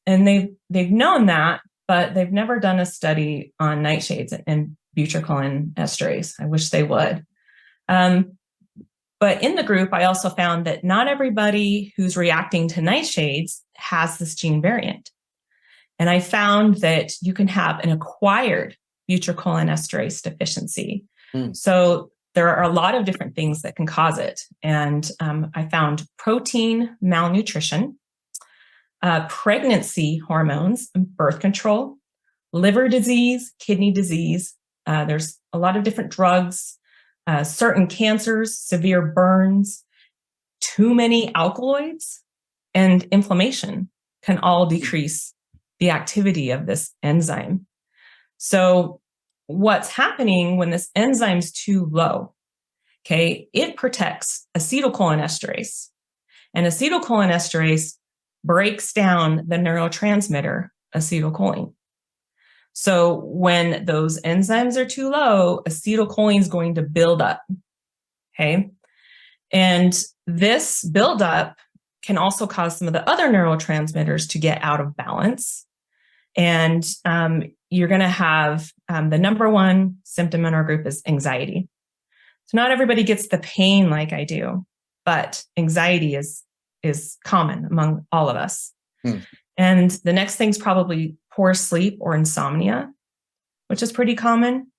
they've known that, but they've never done a study on nightshades and butyrylcholinesterase. I wish they would. But in the group, I also found that not everybody who's reacting to nightshades has this gene variant. And I found that you can have an acquired butyrylcholinesterase deficiency. So there are a lot of different things that can cause it. And I found protein malnutrition, pregnancy hormones, birth control, liver disease, kidney disease. There's a lot of different drugs, certain cancers, severe burns, too many alkaloids, and inflammation can all decrease the activity of this enzyme. So what's happening when this enzyme's too low, okay, it protects acetylcholinesterase. And acetylcholinesterase breaks down the neurotransmitter acetylcholine. So when those enzymes are too low, acetylcholine is going to build up, okay? And this buildup can also cause some of the other neurotransmitters to get out of balance. And you're going to have the number one symptom in our group is anxiety. So not everybody gets the pain like I do, but anxiety is common among all of us. And the next thing's probably poor sleep or insomnia, which is pretty common.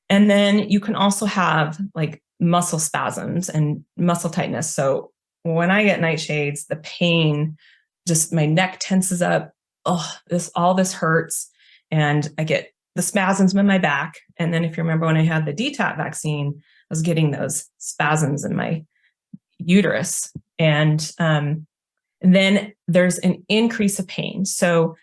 And then you can also have like muscle spasms and muscle tightness. So when I get nightshades, the pain, just my neck tenses up. Oh, all this hurts. And I get the spasms in my back. And then if you remember when I had the DTaP vaccine, I was getting those spasms in my uterus. And then there's an increase of pain. So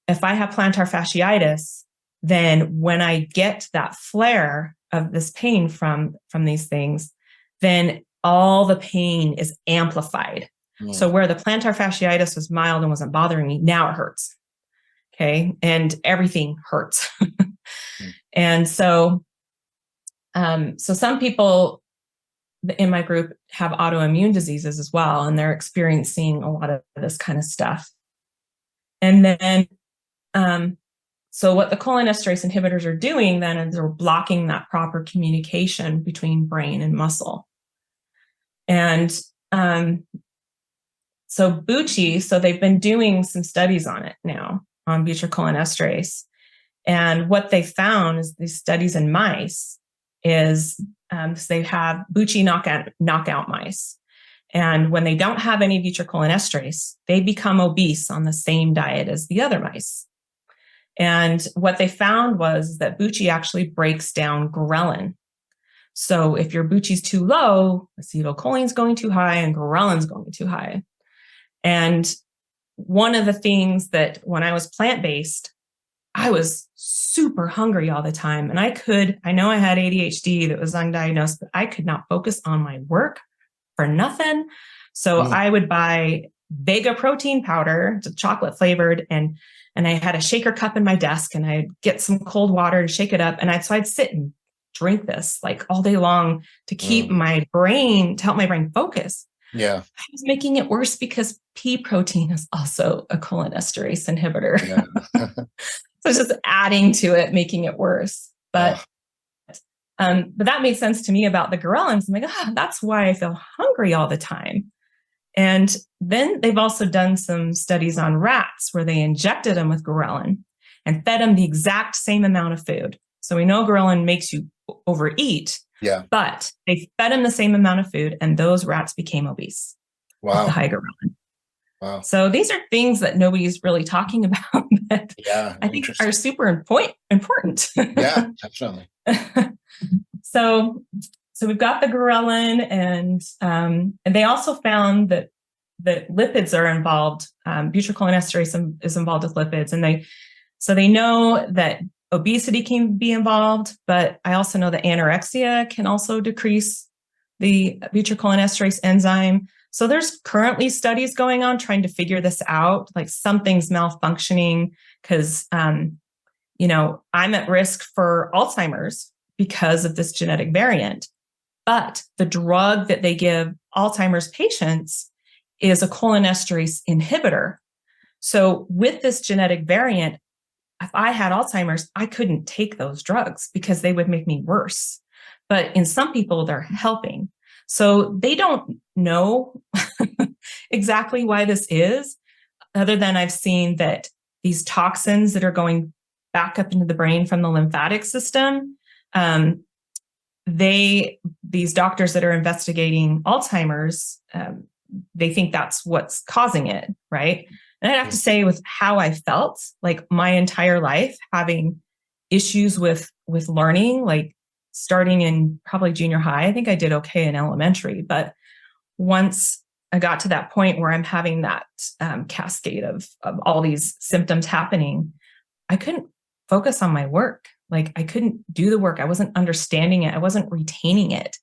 if I have plantar fasciitis, then when I get that flare of this pain from these things, then all the pain is amplified. So where the plantar fasciitis was mild and wasn't bothering me, now it hurts. Okay. And everything hurts. And so some people in my group have autoimmune diseases as well, and they're experiencing a lot of this kind of stuff. And then, so what the cholinesterase inhibitors are doing then is they're blocking that proper communication between brain and muscle. And so Bucci, so they've been doing some studies on it now, on butyrylcholinesterase. And what they found is these studies in mice is they have Bucci knockout mice. And when they don't have any butyrylcholinesterase, they become obese on the same diet as the other mice. And what they found was that Bucci actually breaks down ghrelin. So if your Bucci's too low, acetylcholine's going too high and ghrelin's going too high. And one of the things that when I was plant-based, I was super hungry all the time. And I know I had ADHD that was undiagnosed, but I could not focus on my work for nothing. So I would buy Vega protein powder, chocolate flavored, and I had a shaker cup in my desk, and I'd get some cold water and shake it up. And I'd sit and drink this like all day long to keep my brain, to help my brain focus. Yeah. I was making it worse because pea protein is also a cholinesterase inhibitor. Yeah. So it's just adding to it, making it worse. But that made sense to me about the ghrelins. I'm like, that's why I feel hungry all the time. And then they've also done some studies on rats where they injected them with ghrelin and fed them the exact same amount of food. So we know ghrelin makes you overeat. Yeah. But they fed them the same amount of food, and those rats became obese. Wow. With the high ghrelin. Wow. So these are things that nobody's really talking about that I think are super important. Yeah, definitely. So we've got the ghrelin, and they also found that lipids are involved. Butyrylcholinesterase is involved with lipids, and they know that obesity can be involved, but I also know that anorexia can also decrease the butyrylcholinesterase enzyme. So there's currently studies going on trying to figure this out, like something's malfunctioning because I'm at risk for Alzheimer's because of this genetic variant. But the drug that they give Alzheimer's patients is a cholinesterase inhibitor. So with this genetic variant, if I had Alzheimer's, I couldn't take those drugs because they would make me worse. But in some people, they're helping. So they don't know exactly why this is, other than I've seen that these toxins that are going back up into the brain from the lymphatic system, these doctors that are investigating Alzheimer's, they think that's what's causing it, right? And I'd have to say, with how I felt, like my entire life, having issues with learning, like starting in probably junior high, I think I did okay in elementary, but once I got to that point where I'm having that cascade of all these symptoms happening, I couldn't focus on my work. Like I couldn't do the work. I wasn't understanding it. I wasn't retaining it.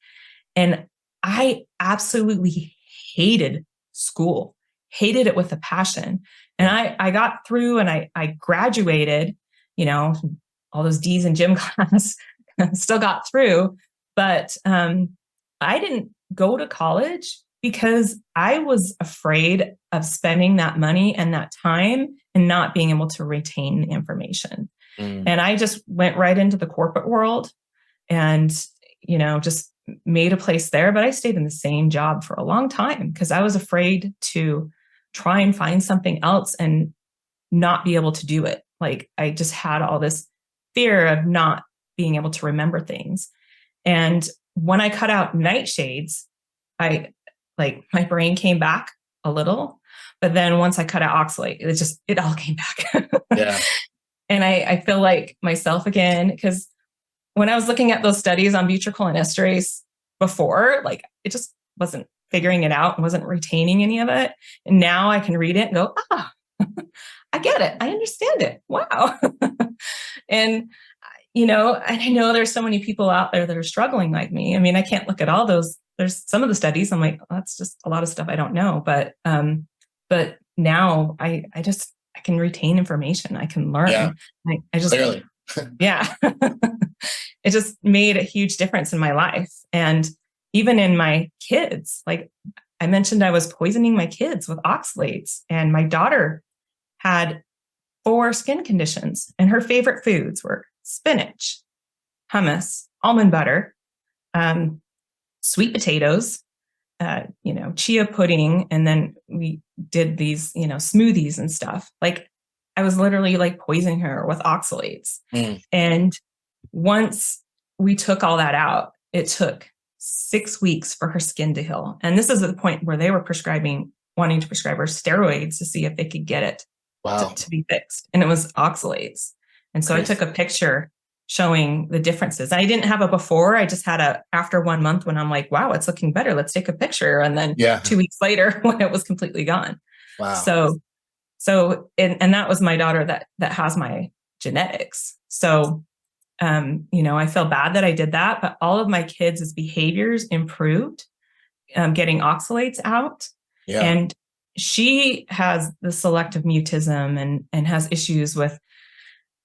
And I absolutely hated school, hated it with a passion. And I got through and I graduated, all those D's in gym class, still got through, but I didn't go to college because I was afraid of spending that money and that time and not being able to retain information. And I just went right into the corporate world and, just made a place there. But I stayed in the same job for a long time because I was afraid to try and find something else and not be able to do it. Like I just had all this fear of not being able to remember things. And when I cut out nightshades, my brain came back a little, but then once I cut out oxalate, it all came back. Yeah. And I feel like myself again, because when I was looking at those studies on butyrocholinesterase before, like it just wasn't figuring it out and wasn't retaining any of it. And now I can read it and go, I get it. I understand it. Wow. And, I know there's so many people out there that are struggling like me. I mean, I can't look at all those. There's some of the studies I'm like, that's just a lot of stuff I don't know. But now I can retain information. I can learn. Yeah. I just, Clearly. yeah, it just made a huge difference in my life. And even in my kids, like I mentioned, I was poisoning my kids with oxalates, and my daughter had 4 skin conditions, and her favorite foods were spinach, hummus, almond butter, sweet potatoes, chia pudding. And then we did these, smoothies and stuff. Like I was literally like poisoning her with oxalates. And once we took all that out, it took 6 weeks for her skin to heal. And this is the point where they were wanting to prescribe her steroids to see if they could get it to be fixed. And it was oxalates. And so I took a picture showing the differences. I didn't have a before. I just had after 1 month when I'm like, wow, it's looking better. Let's take a picture. And then 2 weeks later when it was completely gone. Wow. So that was my daughter that has my genetics. So, I feel bad that I did that, but all of my kids' behaviors improved, getting oxalates out. Yeah. And she has the selective mutism and has issues with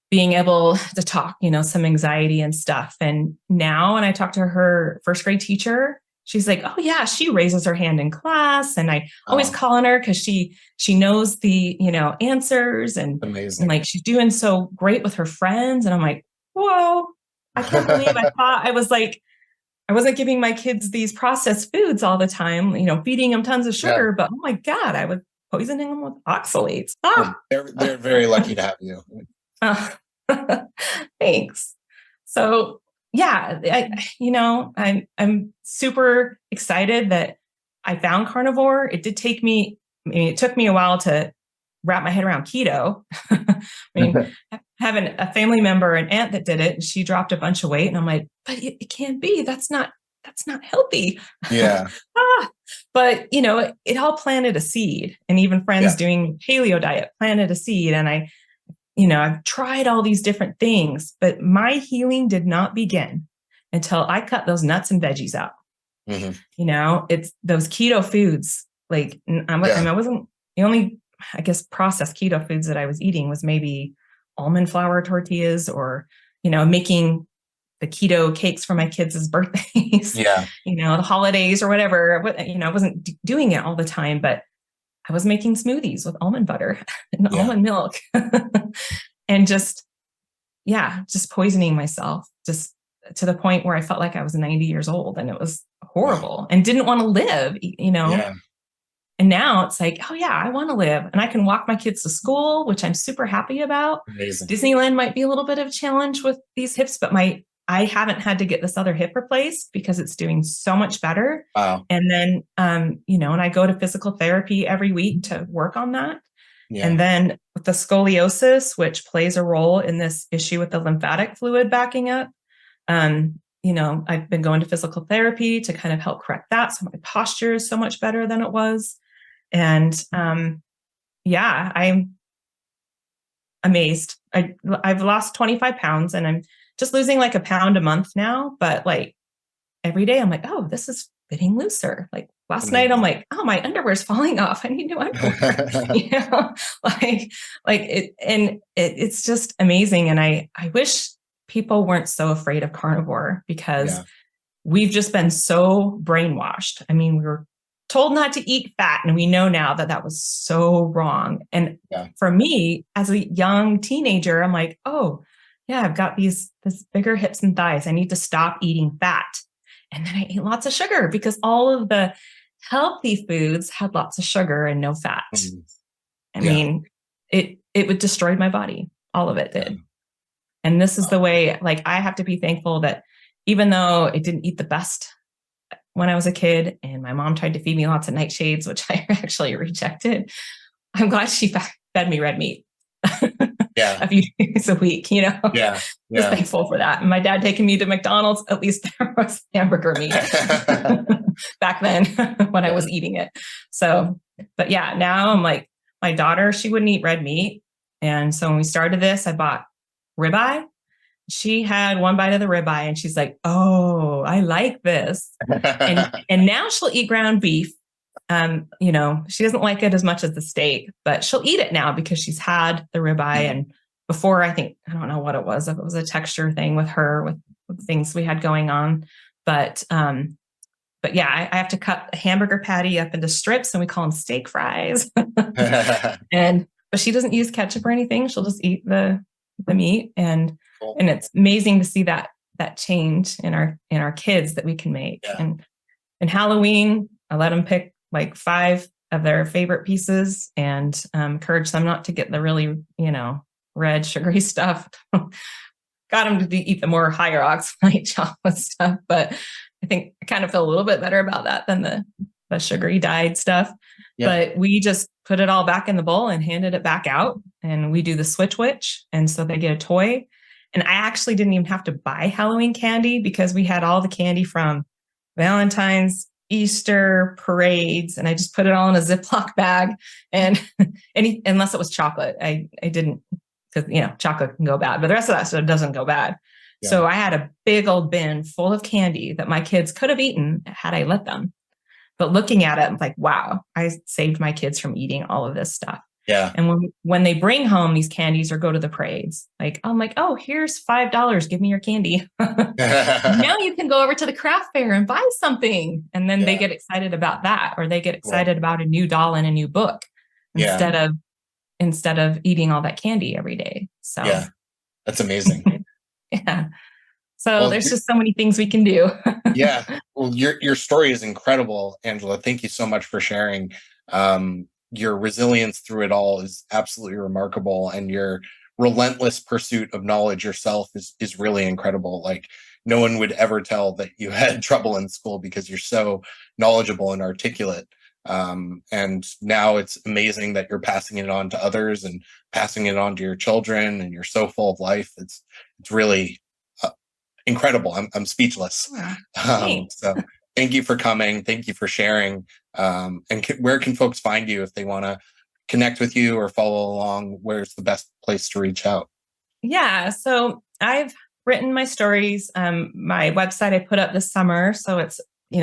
being able to talk, some anxiety and stuff. And now when I talk to her first grade teacher, she's like, oh yeah, she raises her hand in class. And I always call on her because she knows the, answers and, amazing. And like, she's doing so great with her friends. And I'm like, whoa, I can't believe I thought I wasn't giving my kids these processed foods all the time, feeding them tons of sugar, but oh my God, I was poisoning them with oxalates. They're very lucky to have you. Thanks. So yeah, I'm super excited that I found Carnivore. It took me a while to wrap my head around keto. Having a family member, an aunt that did it, and she dropped a bunch of weight, and I'm like, but it can't be. That's not healthy. Yeah. But it all planted a seed, and even friends doing paleo diet planted a seed. And I've tried all these different things, but my healing did not begin until I cut those nuts and veggies out. It's those keto foods. Like I wasn't the only, I guess, processed keto foods that I was eating was maybe almond flour tortillas or, making the keto cakes for my kids' birthdays, Yeah. The holidays or whatever. I wasn't doing it all the time, but I was making smoothies with almond butter and almond milk and just poisoning myself just to the point where I felt like I was 90 years old, and it was horrible and didn't want to live, Yeah. And now it's like, oh yeah, I want to live, and I can walk my kids to school, which I'm super happy about. Amazing. Disneyland might be a little bit of a challenge with these hips, but I haven't had to get this other hip replaced because it's doing so much better. Wow. And then, and I go to physical therapy every week to work on that. Yeah. And then with the scoliosis, which plays a role in this issue with the lymphatic fluid backing up, I've been going to physical therapy to kind of help correct that. So my posture is so much better than it was. And I'm amazed. I've lost 25 pounds and I'm just losing like a pound a month now. But like every day I'm like, oh, this is fitting looser. Like last night I'm like, oh, my underwear's falling off. I need new underwear. It's just amazing. And I wish people weren't so afraid of carnivore because we've just been so brainwashed. I mean, we were told not to eat fat, and we know now that that was so wrong. And for me, as a young teenager, I'm like, oh, yeah, I've got this bigger hips and thighs. I need to stop eating fat. And then I ate lots of sugar because all of the healthy foods had lots of sugar and no fat. I mean, it would destroy my body. All of it did. And this is the way, like, I have to be thankful that even though it didn't eat the best when I was a kid and my mom tried to feed me lots of nightshades, which I actually rejected, I'm glad she fed me red meat a few days a week, Just thankful for that. And my dad taking me to McDonald's, at least there was hamburger meat back then when I was eating it. So, but now I'm like, my daughter, she wouldn't eat red meat. And so when we started this, I bought ribeye. She had one bite of the ribeye and she's like, oh, I like this. and now she'll eat ground beef. She doesn't like it as much as the steak, but she'll eat it now because she's had the ribeye. And before, I don't know what it was. If it was a texture thing with her, with things we had going on. But I have to cut a hamburger patty up into strips and we call them steak fries. But she doesn't use ketchup or anything. She'll just eat the meat. And it's amazing to see that change in our kids that we can make. And in Halloween, I let them pick like 5 of their favorite pieces and encourage them not to get the really, red sugary stuff. Got them to eat the more higher oxalate chocolate stuff. But I think I kind of feel a little bit better about that than the sugary dyed stuff. But we just put it all back in the bowl and handed it back out. And we do the switch witch. And so they get a toy. And I actually didn't even have to buy Halloween candy because we had all the candy from Valentine's, Easter, parades, and I just put it all in a Ziploc bag. And unless it was chocolate, I didn't, because chocolate can go bad, but the rest of that stuff doesn't go bad. So I had a big old bin full of candy that my kids could have eaten had I let them. But looking at it, I'm like, wow, I saved my kids from eating all of this stuff. And when they bring home these candies or go to the parades, I'm like, oh, here's $5. Give me your candy. Now you can go over to the craft fair and buy something. And then they get excited about that, or they get excited about a new doll and a new book instead of eating all that candy every day. So that's amazing. So there's just so many things we can do. Well, your story is incredible, Angela. Thank you so much for sharing. Your resilience through it all is absolutely remarkable, and your relentless pursuit of knowledge yourself is really incredible. Like, no one would ever tell that you had trouble in school because you're so knowledgeable and articulate. And now it's amazing that you're passing it on to others and passing it on to your children, and you're so full of life. It's really incredible. I'm speechless. So thank you for coming. Thank you for sharing. And where can folks find you if they want to connect with you or follow along? Where's the best place to reach out? So I've written my stories. My website I put up this summer, so it's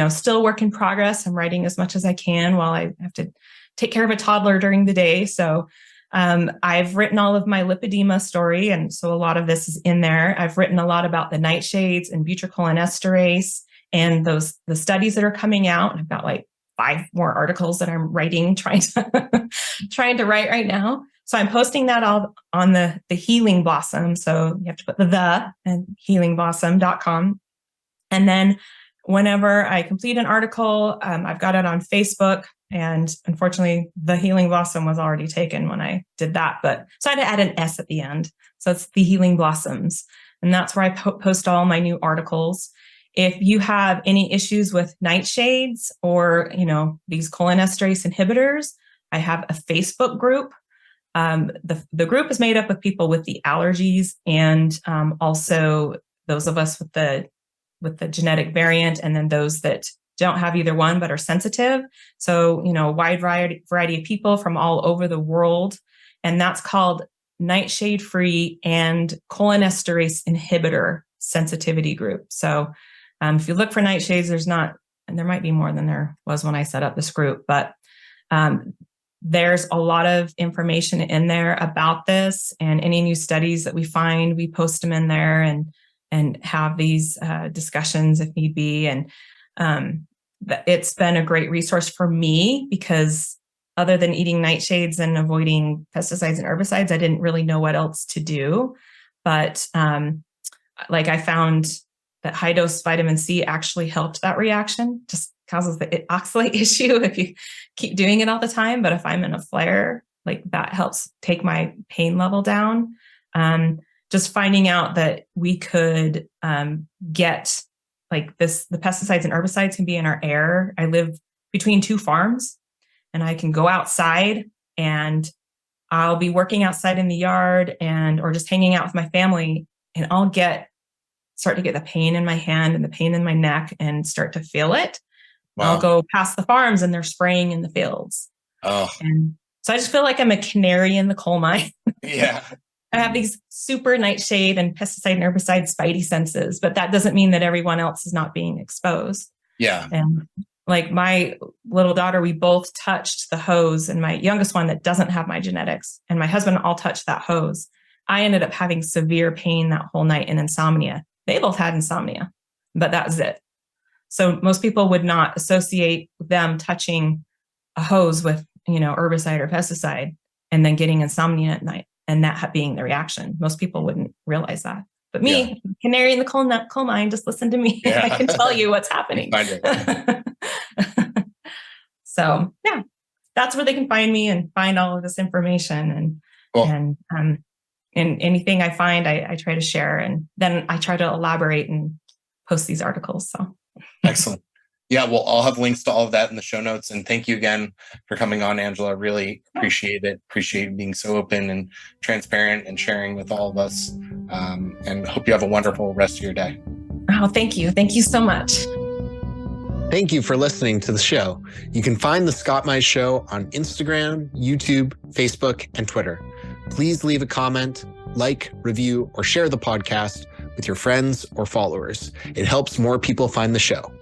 still work in progress. I'm writing as much as I can while I have to take care of a toddler during the day. So I've written all of my lipedema story, and so a lot of this is in there. I've written a lot about the nightshades and butyrocholinesterase and the studies that are coming out. I've got like 5 more articles that I'm writing, trying to write right now. So I'm posting that all on the Healing Blossom. So you have to put the and healingblossom.com. And then whenever I complete an article, I've got it on Facebook. And unfortunately, the Healing Blossom was already taken when I did that. But so I had to add an S at the end. So it's the Healing Blossoms. And that's where I post all my new articles. If you have any issues with nightshades or, these cholinesterase inhibitors, I have a Facebook group. The group is made up of people with the allergies and also those of us with the genetic variant, and then those that don't have either one but are sensitive. So, a wide variety of people from all over the world. And that's called Nightshade Free and Cholinesterase Inhibitor Sensitivity Group. So if you look for nightshades, there might be more than there was when I set up this group, but there's a lot of information in there about this, and any new studies that we find, we post them in there and have these discussions if need be. And it's been a great resource for me because other than eating nightshades and avoiding pesticides and herbicides, I didn't really know what else to do. But I found that high dose vitamin C actually helped that reaction, just causes the oxalate issue if you keep doing it all the time. But if I'm in a flare, that helps take my pain level down. Just finding out that we could get the pesticides and herbicides can be in our air. I live between 2 farms, and I can go outside and I'll be working outside in the yard or just hanging out with my family, and I'll start to get the pain in my hand and the pain in my neck and start to feel it. Wow. I'll go past the farms and they're spraying in the fields. Oh. And so I just feel like I'm a canary in the coal mine. Yeah. I have these super nightshade and pesticide and herbicide spidey senses, but that doesn't mean that everyone else is not being exposed. Yeah. And my little daughter, we both touched the hose, and my youngest one that doesn't have my genetics and my husband all touched that hose. I ended up having severe pain that whole night and insomnia. They both had insomnia, but that was it. So most people would not associate them touching a hose with, herbicide or pesticide and then getting insomnia at night and that being the reaction. Most people wouldn't realize that. But me, canary in the coal mine, just listen to me. Yeah. I can tell you what's happening. So that's where they can find me and find all of this information. And, cool. And anything I find, I try to share, and then I try to elaborate and post these articles. So excellent. Yeah, well, I'll have links to all of that in the show notes. And thank you again for coming on, Angela. Really appreciate it. Appreciate being so open and transparent and sharing with all of us. And hope you have a wonderful rest of your day. Oh, thank you. Thank you so much. Thank you for listening to the show. You can find the ScottMys Show on Instagram, YouTube, Facebook, and Twitter. Please leave a comment, review, or share the podcast with your friends or followers. It helps more people find the show.